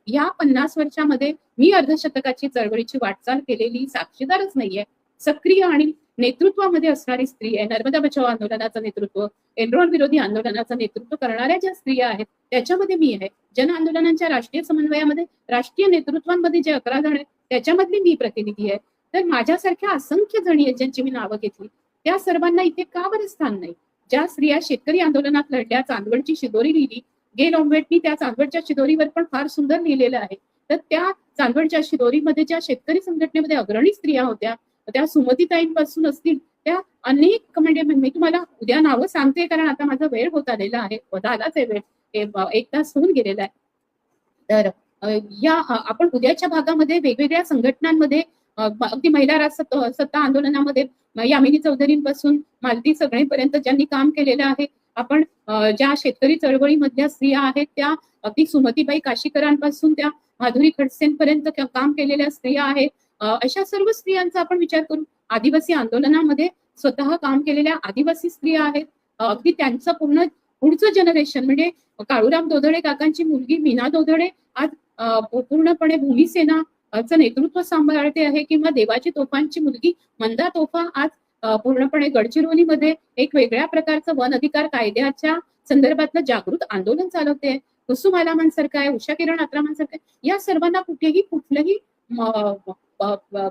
या 50 वर्षामध्ये मी अर्धशतकाची चळवळीची वाटचाल केलेली साक्षीदारच नाहीये. सक्रिय आणि नेतृत्वामध्ये असणारी स्त्री आहे. नर्मदा बचाव आंदोलनाचं नेतृत्व, एनरॉन विरोधी आंदोलनाचं नेतृत्व करणाऱ्या ज्या स्त्रिया आहेत त्याच्यामध्ये मी आहे. जन आंदोलनांच्या राष्ट्रीय समन्वयामध्ये राष्ट्रीय नेतृत्वांमध्ये जे 11 जण आहेत त्याच्यामधली मी प्रतिनिधी आहे. तर माझ्यासारख्या असंख्य जणी आहेत ज्यांची मी नावं घेतली, त्या सर्वांना इथे का बरं स्थान नाही? ज्या स्त्रिया शेतकरी आंदोलनात लढल्या, चांदवडची शिदोरी लिहिली, गेल ऑम्वेटनी त्या चांदवडच्या शिदोरीवर पण फार सुंदर लिहिलेलं आहे. तर त्या चांदवडच्या शिदोरीमध्ये ज्या शेतकरी संघटनेमध्ये अग्रणी स्त्रिया होत्या, त्या सुमतीताईंपासून असतील, त्या अनेक म्हणजे मी तुम्हाला उद्या नावं सांगते कारण आता माझा वेळ होत आलेला आहे, झालाच आहे वेळ, 1 तास होऊन गेलेला आहे. तर या आपण उद्याच्या भागामध्ये वेगवेगळ्या संघटनांमध्ये अगदी महिला सत्ता आंदोलनामध्ये यामिनी चौधरींपासून मालती सगळेपर्यंत ज्यांनी काम केलेलं आहे, आपण ज्या शेतकरी चळवळीमधल्या स्त्रिया आहेत त्या अगदी सुमतीबाई काशीकरांपासून त्या माधुरी खडसेंपर्यंत काम केलेल्या स्त्रिया आहेत. अशा सर्व स्त्रियांचा आपण विचार करू. आदिवासी आंदोलनामध्ये स्वतः काम केलेल्या आदिवासी स्त्रिया आहेत. अगदी त्यांचं पुढचं जनरेशन म्हणजे काळूराम दोधडे काकांची मुलगी मीना दोधडे आज पूर्णपणे भूमिसेनाचं नेतृत्व सांभाळते आहे, किंवा देवाची तोफांची मुलगी मंदा तोफा आज पूर्णपणे गडचिरोलीमध्ये एक वेगळ्या प्रकारचं वन अधिकार कायद्याच्या संदर्भातलं जागृत आंदोलन चालवते. कुसुम आलामांसारखं आहे, उषा किरण आत्रामांसारखं आहे. या सर्वांना कुठलंही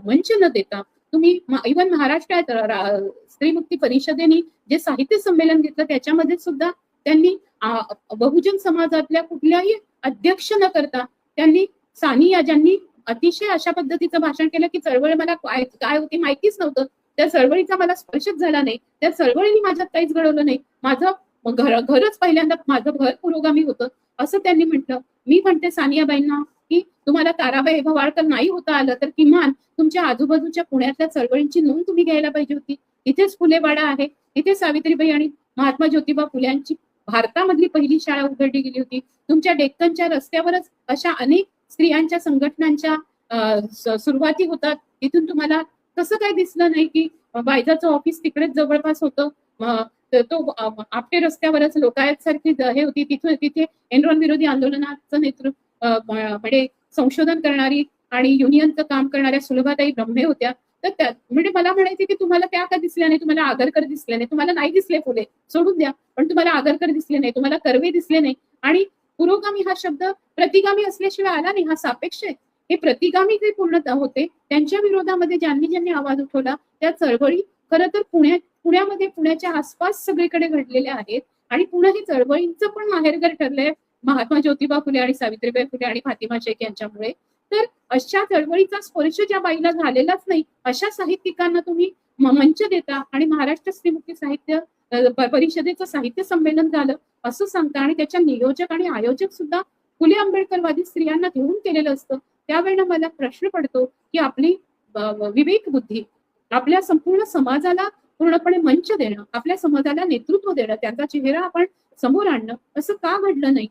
मंच न देता तुम्ही इव्हन महाराष्ट्रात स्त्रीमुक्ती परिषदेने जे साहित्य संमेलन घेतलं त्याच्यामध्ये सुद्धा त्यांनी बहुजन समाजातल्या कुठल्याही अध्यक्ष न करता त्यांनी सानिया ज्यांनी अतिशय अशा पद्धतीचं भाषण केलं की चळवळ मला काय होती माहितीच नव्हतं, त्या चळवळीचा मला स्पर्शच झाला नाही, त्या चळवळीने माझ्यात काहीच घडवलं नाही, माझं घरच पहिल्यांदा माझं घर पुरोगामी होतं असं त्यांनी म्हटलं. मी म्हणते सानियाबाईंना की तुम्हाला ताराबाई भवाळकर नाही होता आलं तर किमान तुमच्या आजूबाजूच्या पुण्यातल्या चळवळींची नोंद तुम्ही घ्यायला पाहिजे होती. तिथेच फुलेवाडा आहे, तिथे सावित्रीबाई आणि महात्मा ज्योतिबा फुल्यांची भारतामधली पहिली शाळा उघडली गेली होती. तुमच्या डेक्कनच्या रस्त्यावरच अशा अनेक स्त्रियांच्या संघटनांच्या सुरुवाती होतात. तिथून तुम्हाला कसं काय दिसलं नाही की बायजाचं ऑफिस तिकडेच जवळपास होतं, तो आपटे रस्त्यावरच लोकायत सारखी हे होती, तिथे एनरॉन विरोधी आंदोलनाचं नेतृत्व म्हणजे संशोधन करणारी आणि युनियनचं काम करणाऱ्या सुलभाताई ब्रह्मे होत्या. तर त्या म्हणजे मला म्हणायचे की तुम्हाला त्या का दिसल्या नाही, तुम्हाला आगरकर दिसले नाही, तुम्हाला नाही दिसले फुले सोडून द्या, पण तुम्हाला आगरकर दिसले नाही, तुम्हाला कर्वे दिसले नाही. आणि पुरोगामी हा शब्द प्रतिगामी असल्याशिवाय आला नाही, हा सापेक्ष आहे. हे प्रतिगामी जे पूर्ण होते त्यांच्या विरोधामध्ये ज्यांनी आवाज उठवला त्या चळवळी खरं तर पुण्यामध्ये पुण्याच्या आसपास सगळीकडे घडलेल्या आहेत. आणि पुन्हा ही चळवळींचं पण माहेरघर ठरलंय महात्मा ज्योतिबा फुले आणि सावित्रीबाई फुले आणि फातिमा शेख यांच्यामुळे. तर अशा चळवळीचा स्पर्श ज्या बाईला झालेलाच नाही अशा साहित्यिकांना तुम्ही मंच देता आणि महाराष्ट्र स्त्रीमुक्ती साहित्य परिषदेचं साहित्य संमेलन झालं असं सांगता आणि त्याच्या नियोजक आणि आयोजक सुद्धा फुले आंबेडकरवादी स्त्रियांना घेऊन केलेलं असतं. त्यावेळेला मला प्रश्न पडतो की आपली विवेक बुद्धी आपल्या संपूर्ण समाजाला पूर्णपणे मंच देणं, आपल्या समाजाला नेतृत्व देणं, त्यांचा चेहरा आपण समोर आणणं असं का घडलं नाही?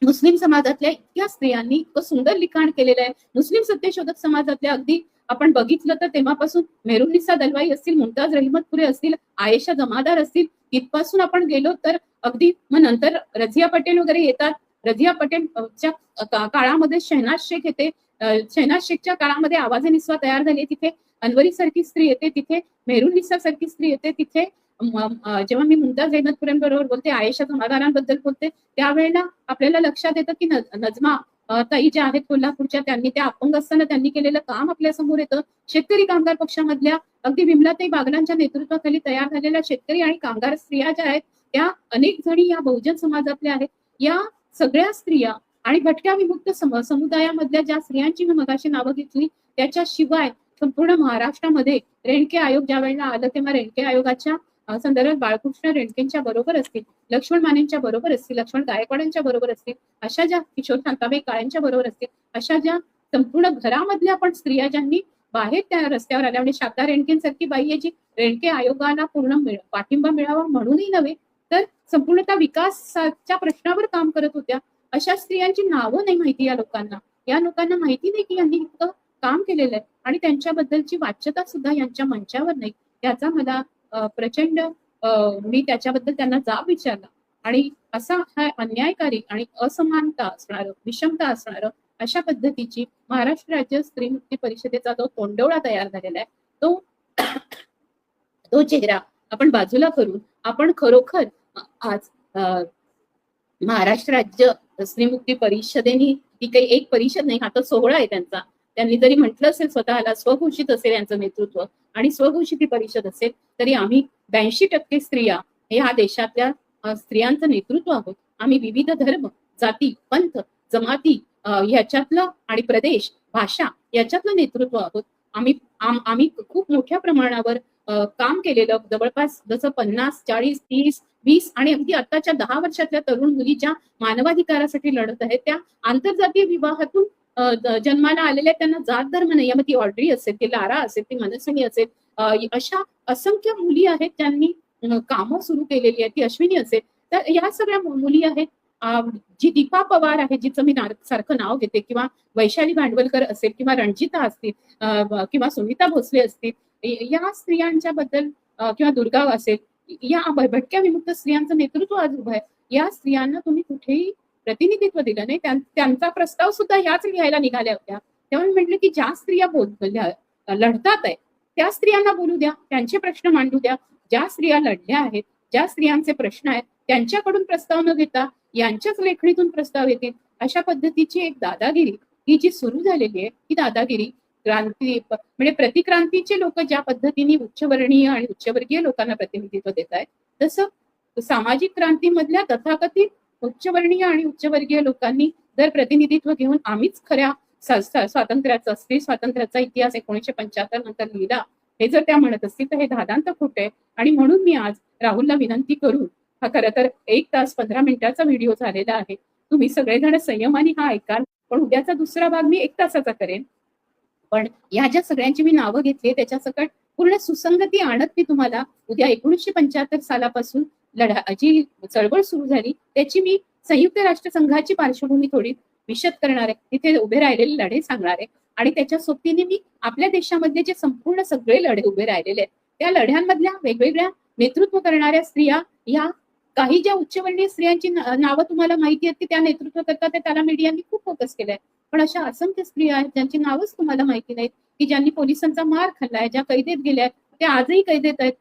मुस्लिम समाजातल्या इतक्या स्त्रियांनी इतकं सुंदर लिखाण केलेलं आहे. मुस्लिम सत्यशोधक समाजातल्या अगदी आपण बघितलं तर तेव्हापासून मेहरुन्निसा दलवाई असतील, मुमताज रहिमतपुरे असतील, आयेशा जमादार असतील, तिथपासून आपण गेलो तर अगदी मग नंतर रझिया पटेल वगैरे येतात. रझिया पटेलच्या काळामध्ये शहनाज शेख येते, शहनाज शेखच्या काळामध्ये आवाज निस्वा तयार झाली, तिथे अनवरी सारखी स्त्री येते, तिथे मेहरुन्निसा सारखी स्त्री येते, तिथे जेव्हा मी मुमताज रहिमतपुरेंबरोबर बोलते, आयेशा जमादारांबद्दल बोलते त्यावेळेला आपल्याला लक्षात येतं की नजमा ताई ज्या आहेत कोल्हापूरच्या, त्यांनी त्या अपंग असताना त्यांनी केलेलं काम आपल्या समोर येतं. शेतकरी कामगार पक्षामधल्या अगदी विमलाताई बागलांच्या नेतृत्वाखाली तयार झालेल्या शेतकरी आणि कामगार स्त्रिया ज्या आहेत, त्या अनेक जणी या बहुजन समाजातल्या आहेत. या सगळ्या स्त्रिया आणि भटक्या विमुक्त समुदायामधल्या ज्या स्त्रियांची मी मगाशी नावं घेतली, त्याच्याशिवाय संपूर्ण महाराष्ट्रामध्ये रेणके आयोग ज्या वेळेला आलं, तेव्हा रेणके आयोगाच्या संदर्भात बाळकृष्ण रेणकेंच्या बरोबर असतील, लक्ष्मण मानेंच्या बरोबर असतील, लक्ष्मण गायकवाडांच्या बरोबर असतील, अशा ज्या किशोर शांताबाई काळेंच्या बरोबर असतील, अशा ज्या संपूर्ण घरामधल्या पण स्त्रिया ज्यांनी बाहेर त्या रस्त्यावर आल्या, म्हणजे शारदा रेणकेंसारखी बाई आहे जी रेणके आयोगाला पूर्ण पाठिंबा मिळावा म्हणूनही नव्हे, तर संपूर्णतः विकासाच्या प्रश्नावर काम करत होत्या, अशा स्त्रियांची नावं नाही माहिती या लोकांना. या लोकांना माहिती नाही की यांनी इतकं काम केलेलं आहे आणि त्यांच्याबद्दलची वाच्यता सुद्धा यांच्या मंचावर नाही. त्याचा मला प्रचंड मी त्याच्याबद्दल त्यांना जाब विचारला आणि असा हा अन्यायकारी आणि असमानता असणारं, विषमता असणारं अशा पद्धतीची महाराष्ट्र राज्य स्त्री मुक्ती परिषदेचा जो तोंडवळा तयार झालेला आहे, तो तो चेहरा आपण बाजूला करून आपण खरोखर आज महाराष्ट्र राज्य स्त्री मुक्ती परिषदेने, ही काही एक परिषद नाही, हा तर सोहळा आहे त्यांचा. त्यांनी जरी म्हटलं असेल स्वतःला स्वघोषित असेल यांचं नेतृत्व आणि स्वघोषित ही परिषद असेल, तरी आम्ही 82% स्त्रिया हे ह्या देशातल्या स्त्रियांचं नेतृत्व आहोत. आम्ही विविध धर्म, जाती, पंथ, जमाती ह्याच्यातलं आणि प्रदेश, भाषा याच्यातलं नेतृत्व आहोत. आम्ही खूप मोठ्या प्रमाणावर काम केलेलं, जवळपास जसं 50, 40, 30, 20 आणि अगदी आताच्या 10 वर्षातल्या तरुण मुली ज्या मानवाधिकारासाठी लढत आहेत, त्या आंतरजातीय विवाहातून जन्माला आलेल्या, त्यांना जात धर्म नाही. मग ती ऑड्री असेल, ती लारा असेल, ती मनस्विनी असेल, अशा असंख्य मुली आहेत ज्यांनी कामं सुरू केलेली आहेत, ती अश्विनी असेल. तर या सगळ्या मुली आहेत. जी दीपा पवार आहे, जिचं मी सारखं नाव घेते, किंवा वैशाली भांडवलकर असेल, किंवा रणजिता असतील, किंवा सुनीता भोसले असतील, या स्त्रियांच्या बद्दल, किंवा दुर्गा असेल, या भटक्या विमुक्त स्त्रियांचं नेतृत्व आज उभं आहे. या स्त्रियांना तुम्ही कुठेही प्रतिनिधित्व दिलं नाही. त्यांचा प्रस्ताव सुद्धा याच लिहायला निघाल्या होत्या. तेव्हा मी म्हटलं की ज्या स्त्रिया लढतात आहे, त्या स्त्रियांना बोलू द्या, त्यांचे प्रश्न मांडू द्या. ज्या स्त्रिया लढल्या आहेत, ज्या स्त्रियांचे प्रश्न आहेत, त्यांच्याकडून प्रस्ताव न घेता यांच्याच लेखणीतून प्रस्ताव येतील, अशा पद्धतीची एक दादागिरी ही जी सुरू झालेली आहे, ही दादागिरी क्रांती म्हणजे प्रतिक्रांतीचे लोक ज्या पद्धतीने उच्चवर्णीय आणि उच्चवर्गीय लोकांना प्रतिनिधित्व देत आहेत, तसं सामाजिक क्रांतीमधल्या तथाकथित उच्चवर्णीय आणि उच्चवर्गीय लोकांनी जर प्रतिनिधित्व घेऊन आम्हीच खऱ्या स्वातंत्र्याचा, स्त्री स्वातंत्र्याचा इतिहास 1975 नंतर लिहिला, हे जर त्या म्हणत असतील, तर हे धादांत खोट आहे. आणि म्हणून मी आज राहुलला विनंती करून, हा खरं तर 1 तास 15 मिनिटाचा व्हिडिओ झालेला आहे, तुम्ही सगळेजण संयमाने हा ऐकाल, पण उद्याचा दुसरा भाग मी 1 तासाचा करेन. पण या ज्या सगळ्यांची मी नावं घेतली त्याच्या सकट पूर्ण सुसंगती आणत मी तुम्हाला उद्या 1975 सालापासून जी चळवळ सुरू झाली त्याची मी संयुक्त राष्ट्र संघाची पार्श्वभूमी थोडी विशद करणार आहे, तिथे उभे राहिलेले लढे सांगणार आहे आणि त्याच्या सोबतीने मी आपल्या देशामधले जे संपूर्ण सगळे लढे उभे राहिलेले आहेत, त्या लढ्यांमधल्या वेगवेगळ्या नेतृत्व करणाऱ्या स्त्रिया, या काही ज्या उच्चवर्णीय स्त्रियांची नावं तुम्हाला माहिती आहेत की त्या नेतृत्व करतात, त्याला मीडियाने खूप फोकस केलाय. पण अशा असंख्य स्त्रिया आहेत ज्यांची नावच तुम्हाला माहिती नाहीत, की ज्यांनी पोलिसांचा मार खाल्लाय, ज्या कैदेत गेल्या, त्या आजही कैदेत आहेत,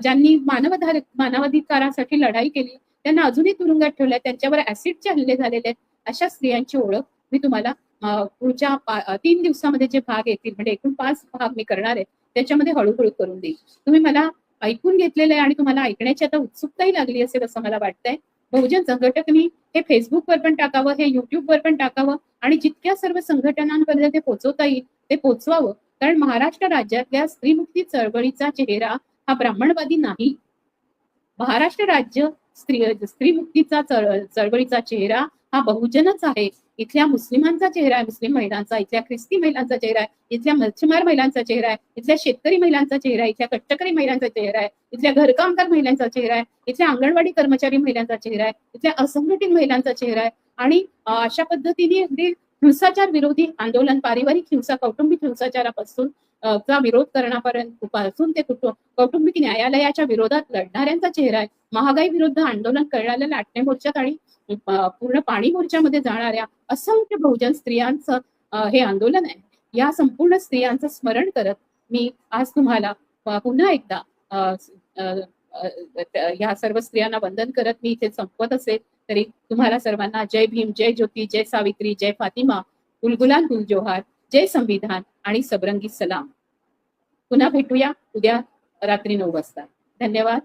ज्यांनी मानवाधिकारासाठी लढाई केली, त्यांना अजूनही तुरुंगात ठेवलंय, त्यांच्यावर ऍसिडचे हल्ले झालेले आहेत. अशा स्त्रियांची ओळख मी तुम्हाला पुढच्या 3 दिवसामध्ये जे भाग येतील, म्हणजे एकूण 5 भाग मी करणार आहे, त्याच्यामध्ये हळूहळू करून देईल. तुम्ही मला ऐकून घेतलेलं आहे आणि तुम्हाला ऐकण्याची आता उत्सुकताही लागली असेल असं मला वाटतंय. बहुजन संघटकनी हे फेसबुकवर पण टाकावं, हे युट्यूबवर पण टाकावं आणि जितक्या सर्व संघटनांपर्यंत ते पोहोचवता येईल ते पोहोचवावं. कारण महाराष्ट्र राज्यातल्या स्त्रीमुक्ती चळवळीचा चेहरा हा ब्राह्मणवादी नाही. महाराष्ट्र राज्य स्त्रीमुक्तीचा चळवळीचा चेहरा हा बहुजनच आहे. इथल्या मुस्लिमांचा चेहरा आहे, मुस्लिम महिलांचा, इथल्या ख्रिस्ती महिलांचा चेहरा आहे, इथल्या मच्छीमार महिलांचा चेहरा आहे, इथल्या शेतकरी महिलांचा चेहरा आहे, इथल्या कष्टकरी महिलांचा चेहरा आहे, इथल्या घरकामगार महिलांचा चेहरा आहे, इथल्या अंगणवाडी कर्मचारी महिलांचा चेहरा आहे, इथल्या असंघटित महिलांचा चेहरा आहे. आणि अशा पद्धतीने अगदी हिंसाचार विरोधी आंदोलन, पारिवारिक हिंसा, कौटुंबिक हिंसाचारापासून चा विरोध करण्यापर्यंत पासून ते कौटुंबिक न्यायालयाच्या विरोधात लढणाऱ्यांचा चेहरा आहे. महागाई विरुद्ध आंदोलन करणाऱ्या लाटणे मोर्चात आणि पूर्ण पाणी मोर्चामध्ये जाणाऱ्या असंख्य बहुजन स्त्रियांचं हे आंदोलन आहे. या संपूर्ण स्त्रियांचं स्मरण करत मी आज तुम्हाला पुन्हा एकदा ह्या सर्व स्त्रियांना वंदन करत मी इथे संपवत असेल तरी तुम्हाला सर्वांना जय भीम, जय ज्योती, जय सावित्री, जय फातिमा, गुलगुलान गुल जोहार, जय संविधान आणि सबरंगी सलाम. पुन्हा भेटूया उद्या रात्री 9 वाजता. धन्यवाद.